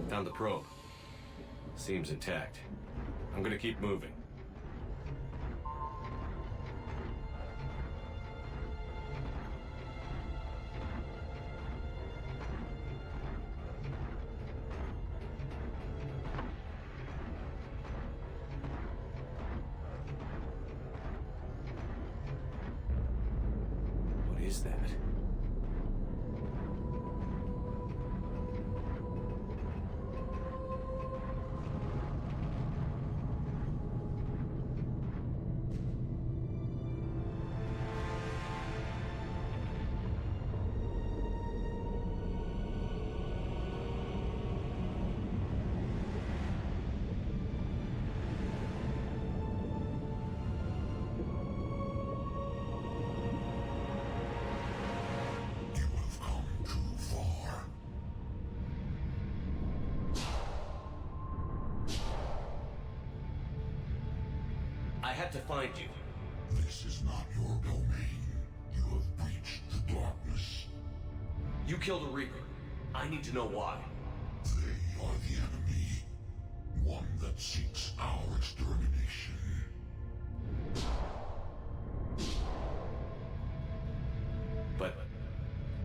Found the probe. Seems intact. I'm gonna keep moving. What is that? had to find you. This is not your domain. You have breached the darkness. You killed a Reaper. I need to know why. They are the enemy. One that seeks our extermination. But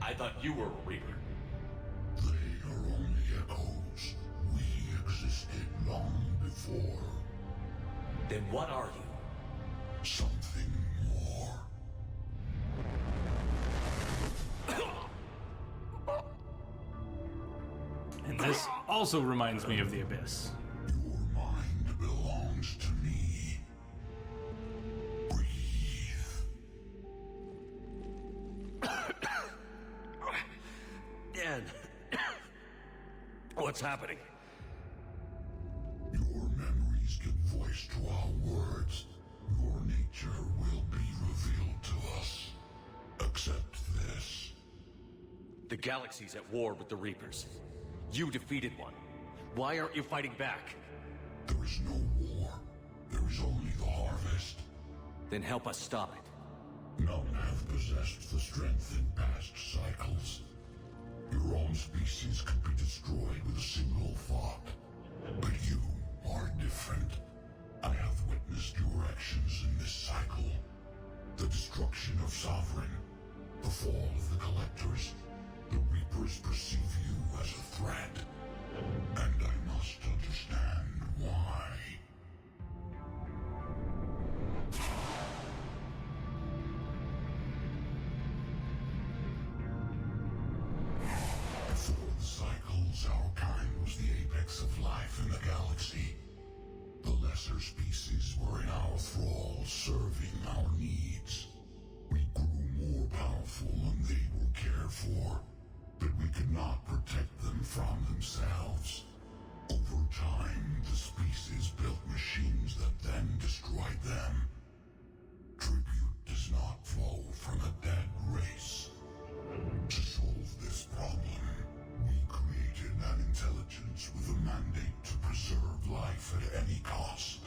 I thought you were a Reaper. They are only echoes. We existed long before. Then what are you? Something more. And this also reminds me of the Abyss. Your mind belongs to me. Breathe. Dan. What's happening? Your memories give voice to our words. Your nature will be revealed to us. Accept this. The galaxy's at war with the Reapers. You defeated one. Why aren't you fighting back? There is no war. There is only the harvest. Then help us stop it. None have possessed the strength in past cycles. Your own species could be destroyed with a single thought. But you are different. I have witnessed your actions in this cycle. The destruction of Sovereign. The fall of the Collectors. The Reapers perceive you as a threat. And I must understand why. Before the cycles, our kind was the apex of life in the galaxy. The lesser species were in our thrall, serving our needs. We grew more powerful and they were cared for, but we could not protect them from themselves. Over time, the species built machines that then destroyed them. Tribute does not flow from a dead race. To solve this problem, we created an intelligence with a mandate to preserve life at any cost.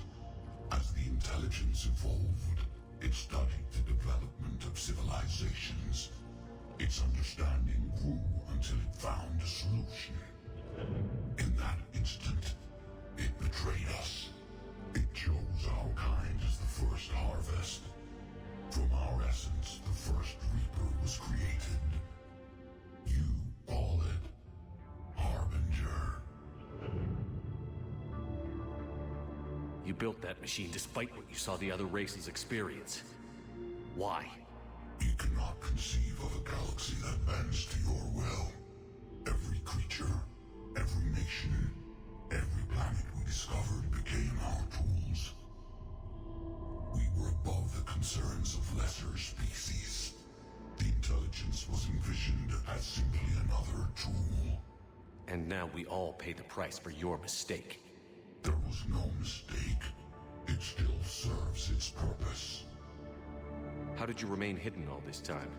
As the intelligence evolved, it studied the development of civilizations. Its understanding grew until it found a solution. In that instant, it betrayed us. It chose our kind as the first harvest. From our essence, the first Reaper was created. You call it Harbinger. You built that machine despite what you saw the other races experience. Why? You cannot conceive of a galaxy that bends to your will. Every creature, every nation, every planet we discovered became our tools. We were above the concerns of lesser species. The intelligence was envisioned as simply another tool. And now we all pay the price for your mistake. There was no mistake. It still serves its purpose. How did you remain hidden all this time?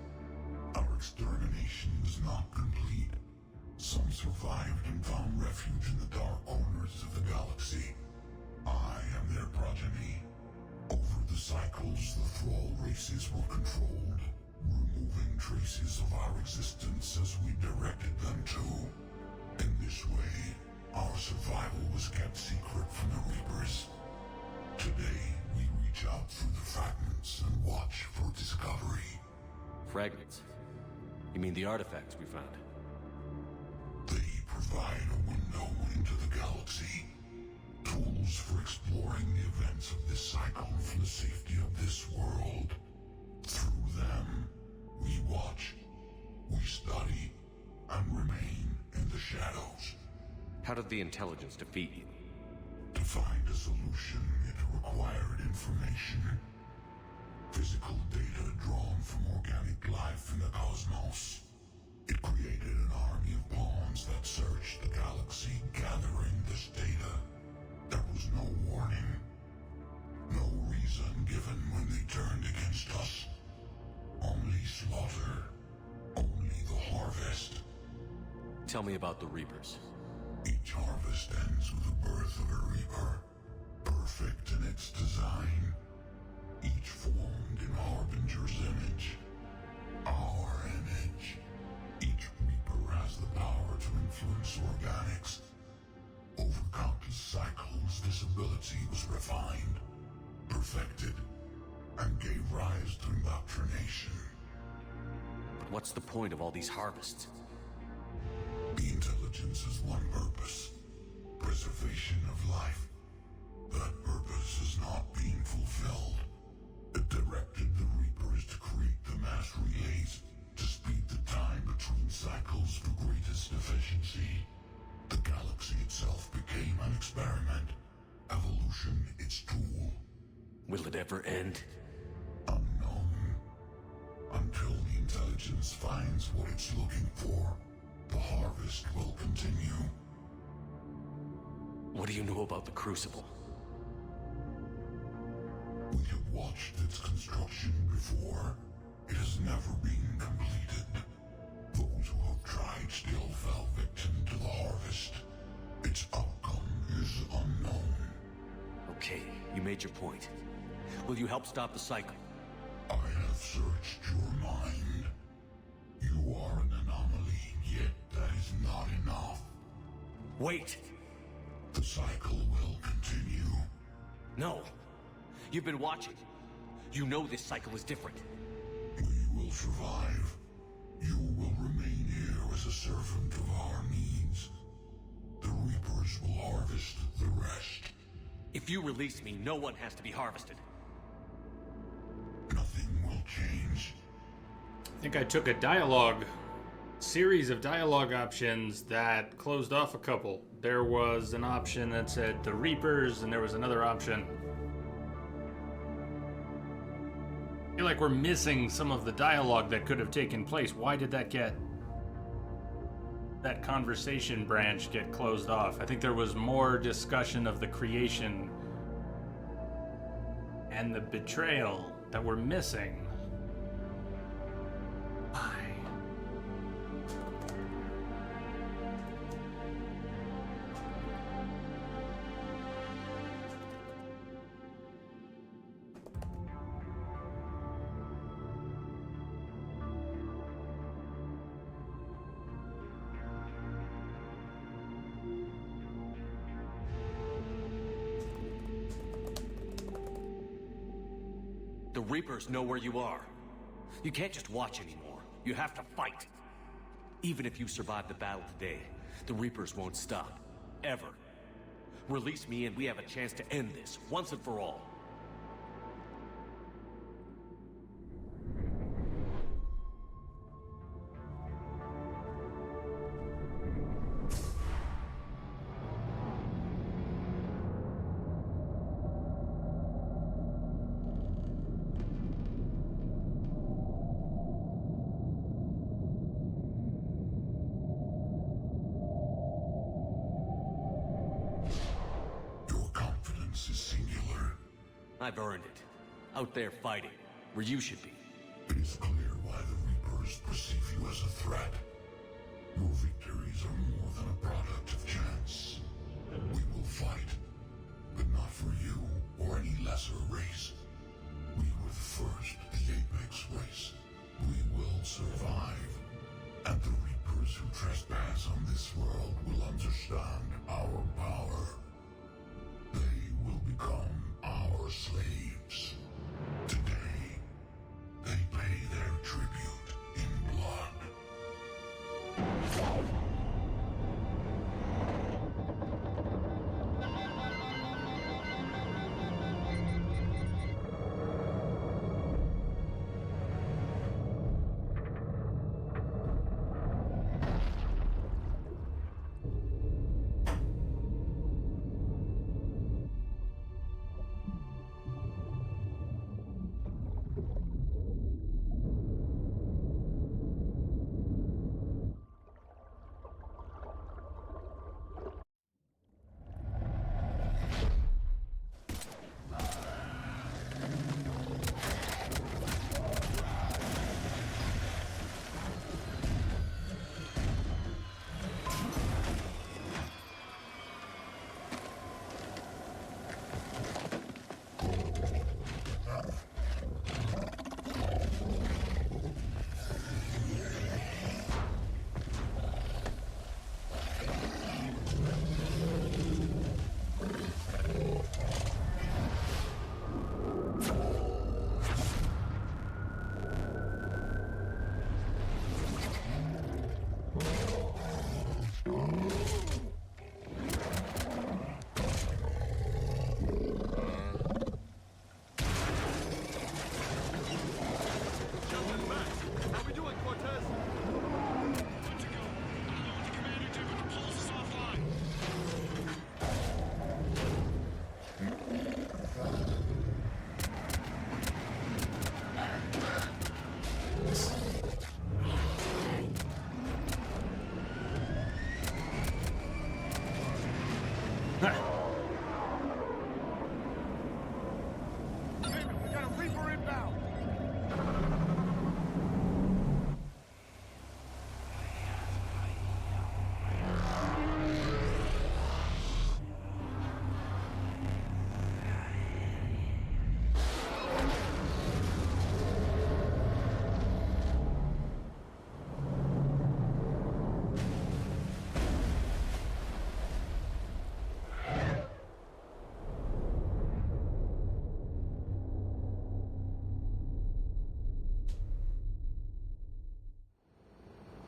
Our extermination is not complete. Some survived and found refuge in the dark corners of the galaxy. I am their progeny. Over the cycles, the thrall races were controlled, removing traces of our existence as we directed them to. In this way, our survival was kept secret from the Reapers. Today, we reach out through the fragments and watch for discovery. Fragments? You mean the artifacts we found? They provide a window into the galaxy. Tools for exploring the events of this cycle from the safety of this world. Through them, we watch, we study, and remain in the shadows. How did the intelligence defeat you? To find a solution, it required information. Physical data drawn from organic life in the cosmos. It created an army of pawns that searched the galaxy, gathering this data. There was no warning. No reason given when they turned against us. Only slaughter. Only the harvest. Tell me about the Reapers. Each harvest ends with the birth of a Reaper. Perfect in its design. each formed in Harbinger's image. Our image. Each Reaper has the power to influence organics. Over countless cycles, this ability was refined, perfected, and gave rise to indoctrination. But what's the point of all these harvests? The intelligence has one purpose: preservation of life. That purpose is not being fulfilled. It directed the Reapers to create the mass relays to speed the time between cycles for greatest efficiency. The galaxy itself became an experiment. Evolution its tool. Will it ever end? Unknown. Until the intelligence finds what it's looking for, the harvest will continue. What do you know about the Crucible? We have watched its construction before. It has never been completed. Those who have tried still fell victim to the harvest. Its outcome is unknown. Okay, you made your point. Will you help stop the cycle? I have searched your mind. You are an anomaly, yet that is not enough. Wait! The cycle will continue. No! You've been watching. You know this cycle is different. We will survive. You will remain here as a servant of our needs. The Reapers will harvest the rest. If you release me, no one has to be harvested. Nothing will change. I think I took a series of dialogue options that closed off a couple. There was an option that said the Reapers, and there was another option. I feel like we're missing some of the dialogue that could have taken place. Why did that conversation branch get closed off? I think there was more discussion of the creation and the betrayal that we're missing. Why? The Reapers know where you are. You can't just watch anymore. You have to fight. Even if you survive the battle today, the Reapers won't stop. Ever. Release me and we have a chance to end this, once and for all. I've earned it. Out there fighting, where you should be. It is clear why the Reapers perceive you as a threat. Your victories are more than a product of chance. We will fight, but not for you or any lesser race. We were the first, the Apex race. We will survive. And the Reapers who trespass on this world will understand our power. They will become our slaves. Today, they pay their tribute in blood.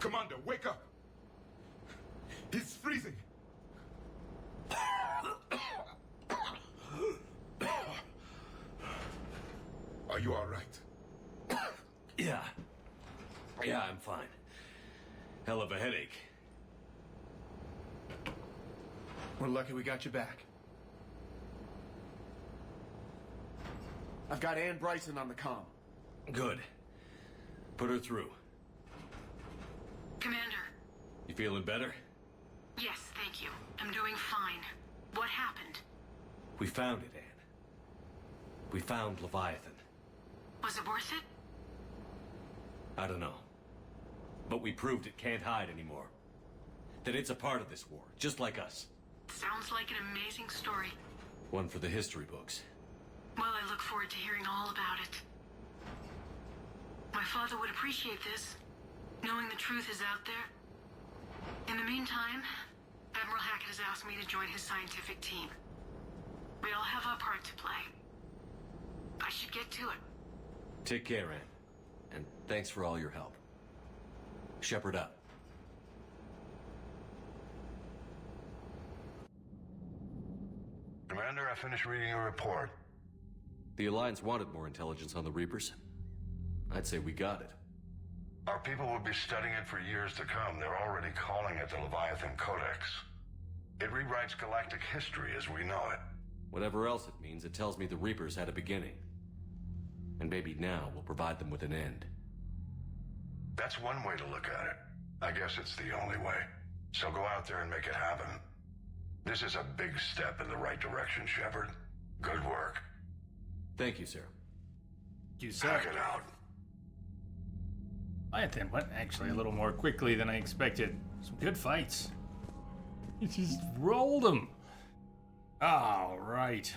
Commander, wake up! He's freezing! Are you all right? Yeah. Yeah, I'm fine. Hell of a headache. We're lucky we got you back. I've got Ann Bryson on the comm. Good. Put her through. Commander. You feeling better? Yes, thank you. I'm doing fine. What happened? We found it, Ann. We found Leviathan. Was it worth it? I don't know. But we proved it can't hide anymore. That it's a part of this war, just like us. Sounds like an amazing story. One for the history books. Well, I look forward to hearing all about it. My father would appreciate this, knowing the truth is out there. In the meantime, Admiral Hackett has asked me to join his scientific team. We all have our part to play. I should get to it. Take care, Ann. And thanks for all your help. Shepard up. Commander, I finished reading your report. The Alliance wanted more intelligence on the Reapers. I'd say we got it. Our people will be studying it for years to come. They're already calling it the Leviathan Codex. It rewrites galactic history as we know it. Whatever else it means, it tells me the Reapers had a beginning. And maybe now we'll provide them with an end. That's one way to look at it. I guess it's the only way. So go out there and make it happen. This is a big step in the right direction, Shepard. Good work. Thank you, sir. You sir. Hack it out. Leviathan went actually a little more quickly than I expected. Some good fights. He just rolled him. All right.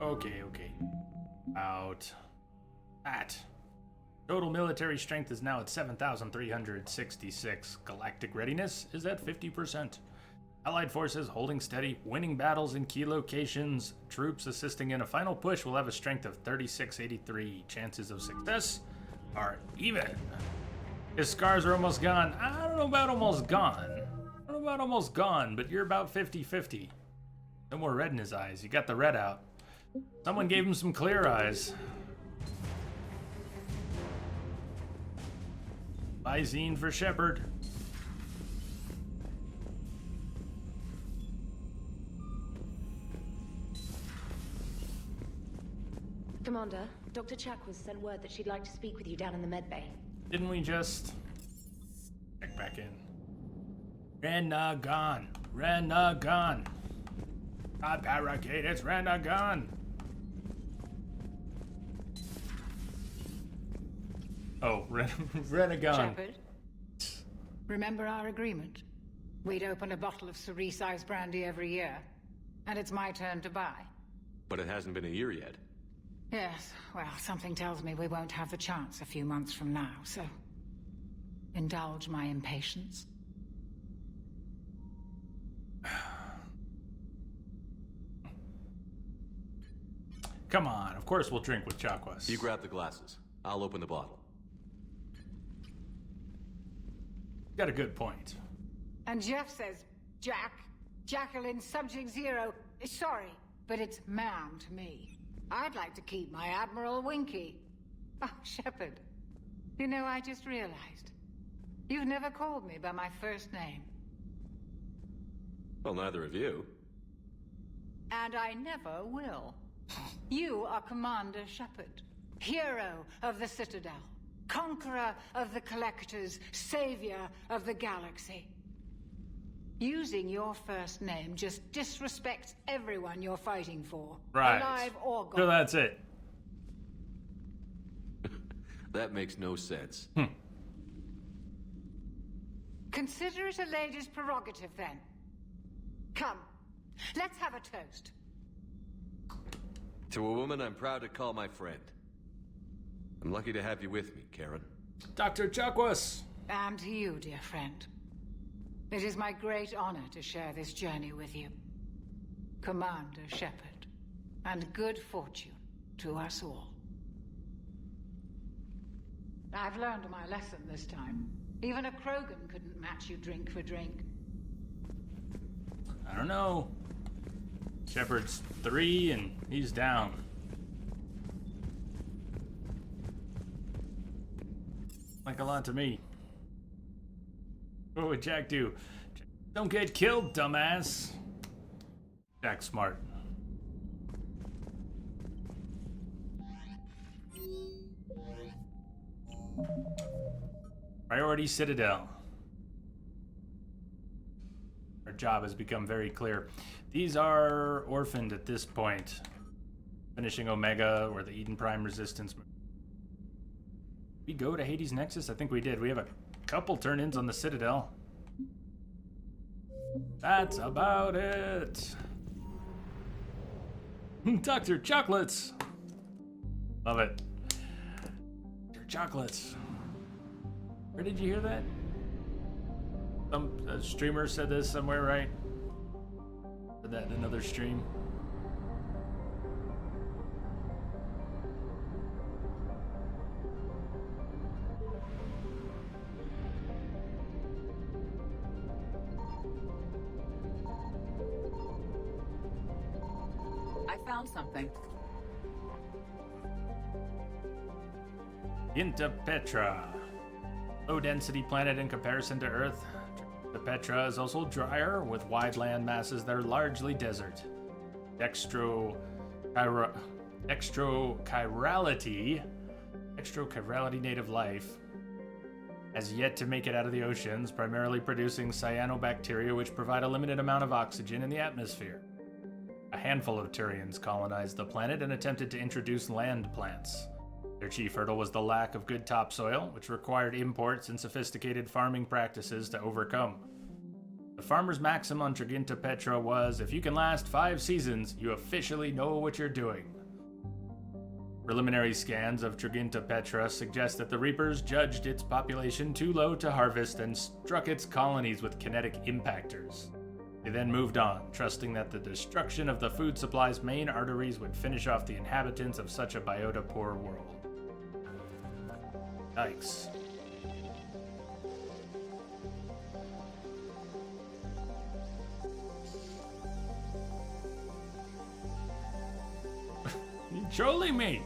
Okay. Out. That. Total military strength is now at 7,366. Galactic readiness is at 50%. Allied forces holding steady, winning battles in key locations. Troops assisting in a final push will have a strength of 3683. Chances of success are even. His scars are almost gone. I don't know about almost gone. But you're about 50-50. No more red in his eyes. You got the red out. Someone gave him some clear eyes. Visine for Shepard. Commander, Dr. Chakwas sent word that she'd like to speak with you down in the med bay. Didn't we just check back in? Renegon. Not barricade, it's Renegon. Oh, Renegon. Shepard, remember our agreement? We'd open a bottle of cerise brandy every year, and it's my turn to buy. But it hasn't been a year yet. Yes, well, something tells me we won't have the chance a few months from now, so indulge my impatience. Come on, of course we'll drink with Chakwas. You grab the glasses. I'll open the bottle. Got a good point. And Jeff says, Jacqueline Subject Zero is sorry, but it's ma'am to me. I'd like to keep my Admiral Winky. Oh, Shepard, you know, I just realized. You've never called me by my first name. Well, neither of you. And I never will. You are Commander Shepard, hero of the Citadel, conqueror of the Collectors, savior of the galaxy. Using your first name just disrespects everyone you're fighting for, right. Alive or gone. So that's it. That makes no sense. Consider it a lady's prerogative, then. Come, let's have a toast. To a woman I'm proud to call my friend. I'm lucky to have you with me, Karen. Dr. Chakwas! And to you, dear friend. It is my great honor to share this journey with you. Commander Shepard. And good fortune to us all. I've learned my lesson this time. Even a Krogan couldn't match you drink for drink. I don't know. Shepard's 3 and he's down. Like a lot to me. What would Jack do? Don't get killed, dumbass. Jack's smart. Priority Citadel. Our job has become very clear. These are orphaned at this point. Finishing Omega or the Eden Prime Resistance. We go to Hades Nexus? I think we did. We have a couple turn-ins on the Citadel. That's about it. Dr. Chocolates. Love it. Dr. Chocolates. Where did you hear that? A streamer said this somewhere, right? Said that in another stream. I found something. Into Petra. Low-density planet in comparison to Earth. The Petra is also drier, with wide land masses that are largely desert. Dextrochirality native life has yet to make it out of the oceans, primarily producing cyanobacteria, which provide a limited amount of oxygen in the atmosphere. A handful of Turians colonized the planet and attempted to introduce land plants. Their chief hurdle was the lack of good topsoil, which required imports and sophisticated farming practices to overcome. The farmer's maxim on Triginta Petra was, if you can last 5 seasons, you officially know what you're doing. Preliminary scans of Triginta Petra suggest that the Reapers judged its population too low to harvest and struck its colonies with kinetic impactors. They then moved on, trusting that the destruction of the food supply's main arteries would finish off the inhabitants of such a biota-poor world. Yikes. You're trolling me!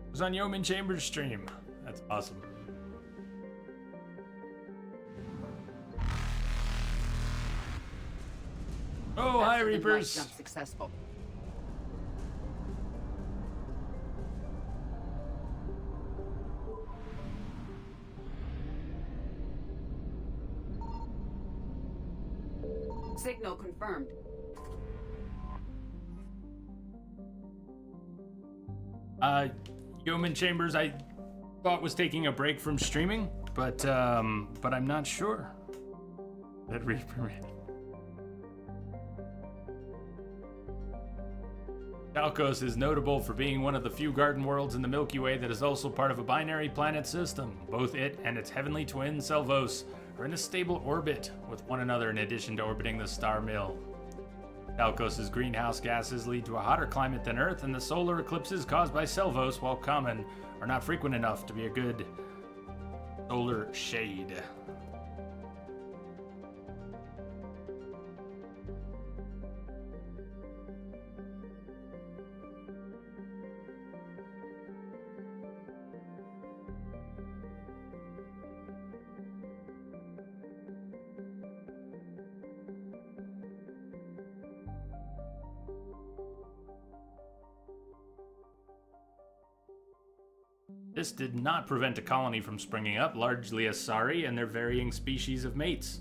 It was on Yeoman Chambers' stream. That's awesome. Oh, hi, Reapers. Jump successful. Signal confirmed. Yeoman Chambers, I thought was taking a break from streaming, but I'm not sure. That Reaper. Chalcos is notable for being one of the few garden worlds in the Milky Way that is also part of a binary planet system. Both it and its heavenly twin, Selvos, are in a stable orbit with one another in addition to orbiting the star Mill. Chalcos' greenhouse gases lead to a hotter climate than Earth, and the solar eclipses caused by Selvos, while common, are not frequent enough to be a good solar shade. This did not prevent a colony from springing up, largely Asari and their varying species of mates.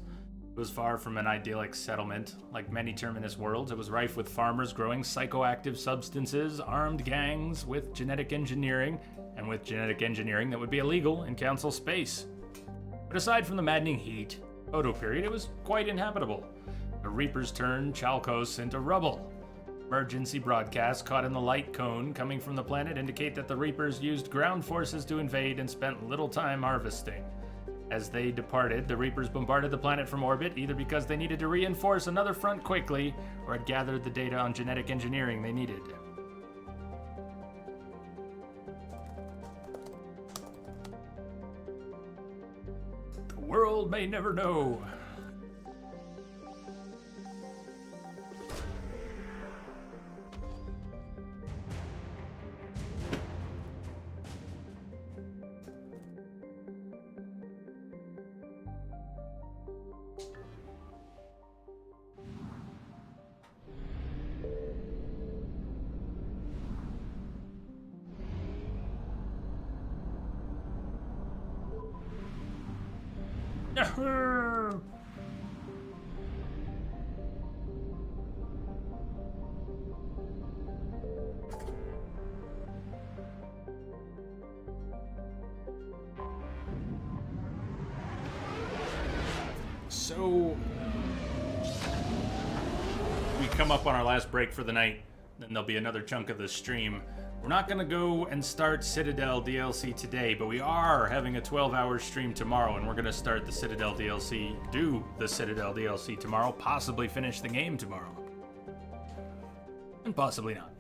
It was far from an idyllic settlement. Like many Terminus worlds, it was rife with farmers growing psychoactive substances, armed gangs with genetic engineering, and with genetic engineering that would be illegal in Council space. But aside from the maddening heat, photo period, it was quite inhabitable. The Reapers turned Chalcos into rubble. Emergency broadcasts caught in the light cone coming from the planet indicate that the Reapers used ground forces to invade and spent little time harvesting. As they departed, the Reapers bombarded the planet from orbit, either because they needed to reinforce another front quickly, or had gathered the data on genetic engineering they needed. The world may never know. So we come up on our last break for the night, then there'll be another chunk of the stream. We're not gonna go and start Citadel DLC today, but we are having a 12-hour stream tomorrow, and we're gonna start the Citadel DLC, do the Citadel DLC tomorrow, possibly finish the game tomorrow. And possibly not.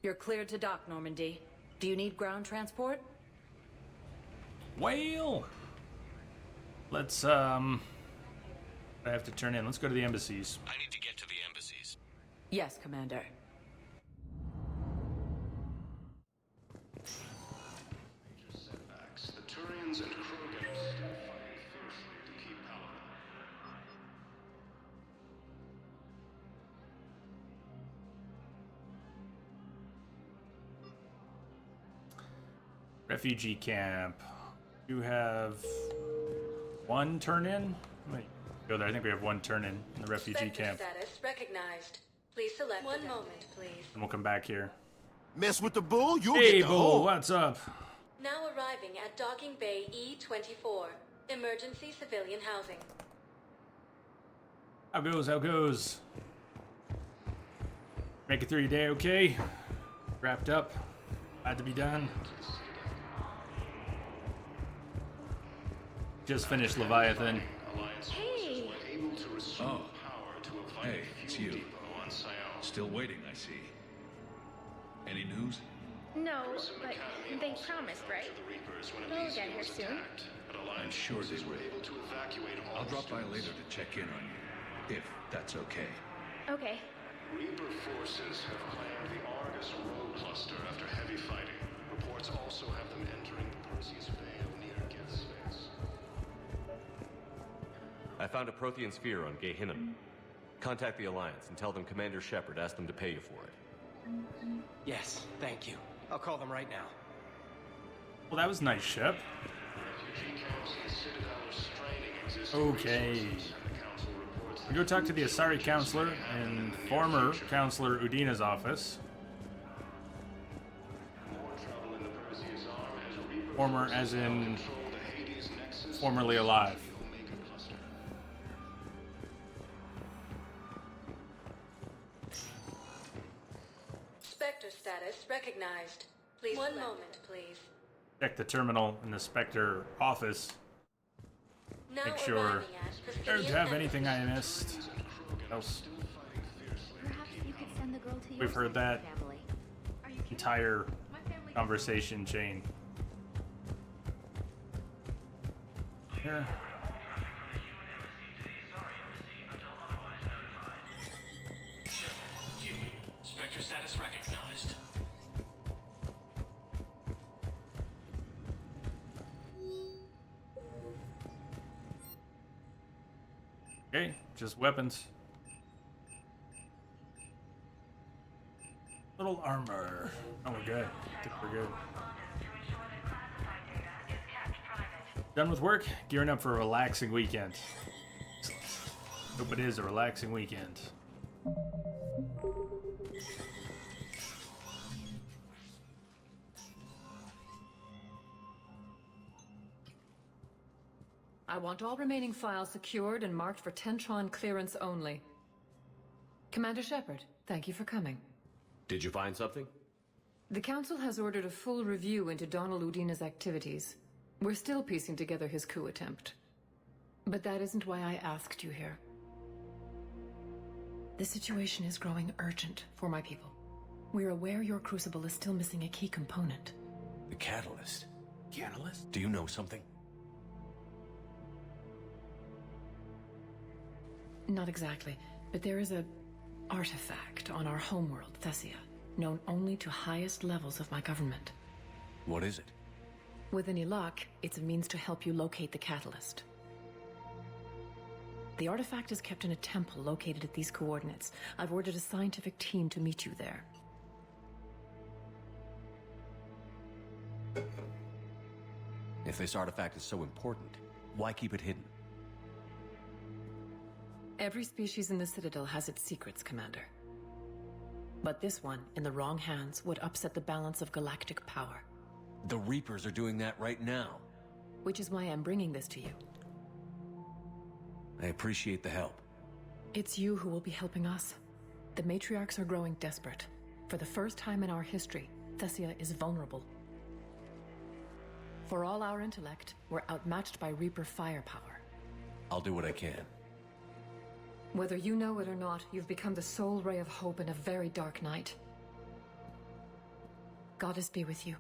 You're cleared to dock, Normandy. Do you need ground transport? Well, let's, I have to turn in. Let's go to the embassies. I need to get to the embassies. Yes, Commander. The Turians and Krogan are still fighting fiercely to keep Paladin. Refugee camp. You have one turn in? Wait, go there. I think we have one turn in the refugee camp. Status recognized. Please select one moment, please. And we'll come back here. Mess with the bull, you'll hey, get the bull, hole. what's up? Now arriving at Docking Bay E-24, emergency civilian housing. How goes? How goes? Make it through your day, okay? Wrapped up. Glad to be done. Just finished Leviathan. Hey! Oh, hey, it's you. Still waiting, I see. Any news? No, but they promised, right? They'll get here soon. I'm sure they will. I'll drop by later to check in on you, if that's okay. Okay. Reaper forces have claimed the Argus road cluster after heavy fighting. Reports also have them entering the Perseus Vale near Geth space. I found a Prothean sphere on Gehinnom. Contact the Alliance and tell them Commander Shepard asked them to pay you for it. Yes, thank you. I'll call them right now. Well, that was nice, Shep. Okay. We go talk to the Asari counselor in former Counselor Udina's office. Former as in formerly alive. Spectre status recognized. Please one moment, please. Check the terminal in the Spectre office. Now Make sure I don't have anything I missed. Else. We've heard that entire conversation chain. Here. Spectre status recognized. Okay, just weapons. Little armor. Oh, we're good. I think we're good. Done with work? Gearing up for a relaxing weekend. Hope it is a relaxing weekend. I want all remaining files secured and marked for Tentron clearance only. Commander Shepard, thank you for coming. Did you find something? The Council has ordered a full review into Donald Udina's activities. We're still piecing together his coup attempt. But that isn't why I asked you here. The situation is growing urgent for my people. We're aware your crucible is still missing a key component. The catalyst? Catalyst? Do you know something? Not exactly, but there is a artifact on our homeworld, Thessia, known only to highest levels of my government. What is it? With any luck, it's a means to help you locate the catalyst. The artifact is kept in a temple located at these coordinates. I've ordered a scientific team to meet you there. If this artifact is so important, why keep it hidden? Every species in the Citadel has its secrets, Commander. But this one, in the wrong hands, would upset the balance of galactic power. The Reapers are doing that right now. Which is why I'm bringing this to you. I appreciate the help. It's you who will be helping us. The matriarchs are growing desperate. For the first time in our history, Thessia is vulnerable. For all our intellect, we're outmatched by Reaper firepower. I'll do what I can. Whether you know it or not, you've become the sole ray of hope in a very dark night. Goddess be with you.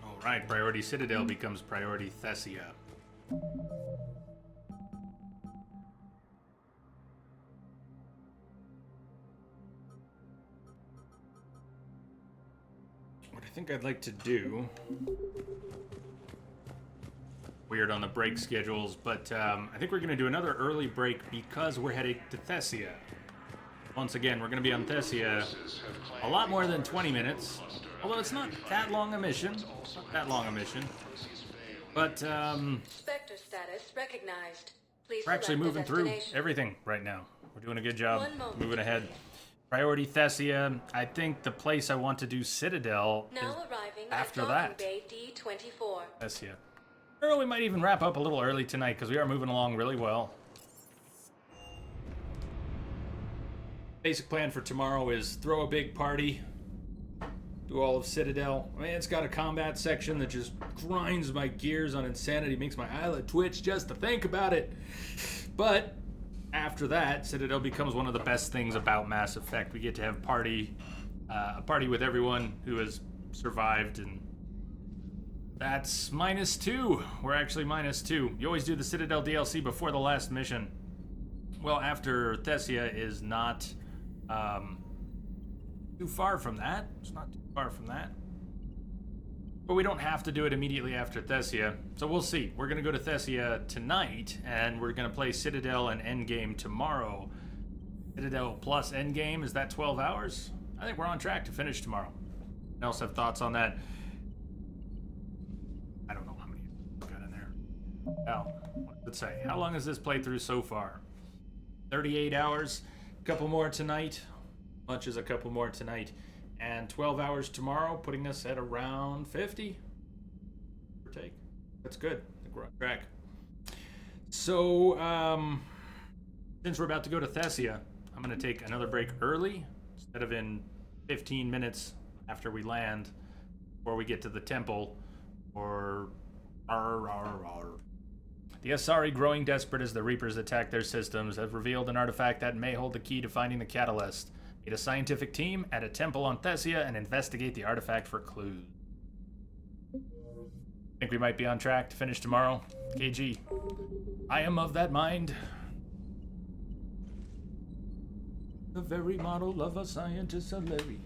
Alright, priority Citadel becomes priority Thessia. What I think I'd like to do... Weird on the break schedules, but I think we're going to do another early break because we're heading to Thessia. Once again, we're going to be on Thessia a lot more than 20 minutes, although it's not that long a mission. But Spectre status recognized. Please we're actually select moving the through destination. everything right now. We're doing a good job 1 moment. moving ahead. Priority Thessia. I think the place I want to do Citadel Now is arriving after at that. Bay D24. Thessia. Or we might even wrap up a little early tonight because we are moving along really well. Basic plan for tomorrow is throw a big party, do all of Citadel. I mean, it's got a combat section that just grinds my gears on insanity, makes my eyelid twitch just to think about it. But after that, Citadel becomes one of the best things about Mass Effect. We get to have a party with everyone who has survived, and that's -2. We're actually -2. You always do the Citadel DLC before the last mission. Well, after Thessia is not too far from that. It's not too far from that. But we don't have to do it immediately after Thessia. So we'll see. We're going to go to Thessia tonight, and we're going to play Citadel and Endgame tomorrow. Citadel plus Endgame, is that 12 hours? I think we're on track to finish tomorrow. Anyone else have thoughts on that? I don't know how many got in there. Oh, what does it say? How long has this playthrough so far? 38 hours. A couple more tonight. Much as a couple more tonight. And 12 hours tomorrow, putting us at around 50. Per take. That's good. I think we're on track. So, since we're about to go to Thessia, I'm going to take another break early. Instead of in 15 minutes after we land, before we get to the temple. Or... The Asari, growing desperate as the Reapers attack their systems, have revealed an artifact that may hold the key to finding the catalyst. Meet a scientific team at a temple on Thessia and investigate the artifact for clues. Think we might be on track to finish tomorrow? KG, I am of that mind. The very model of a scientist, a Larry.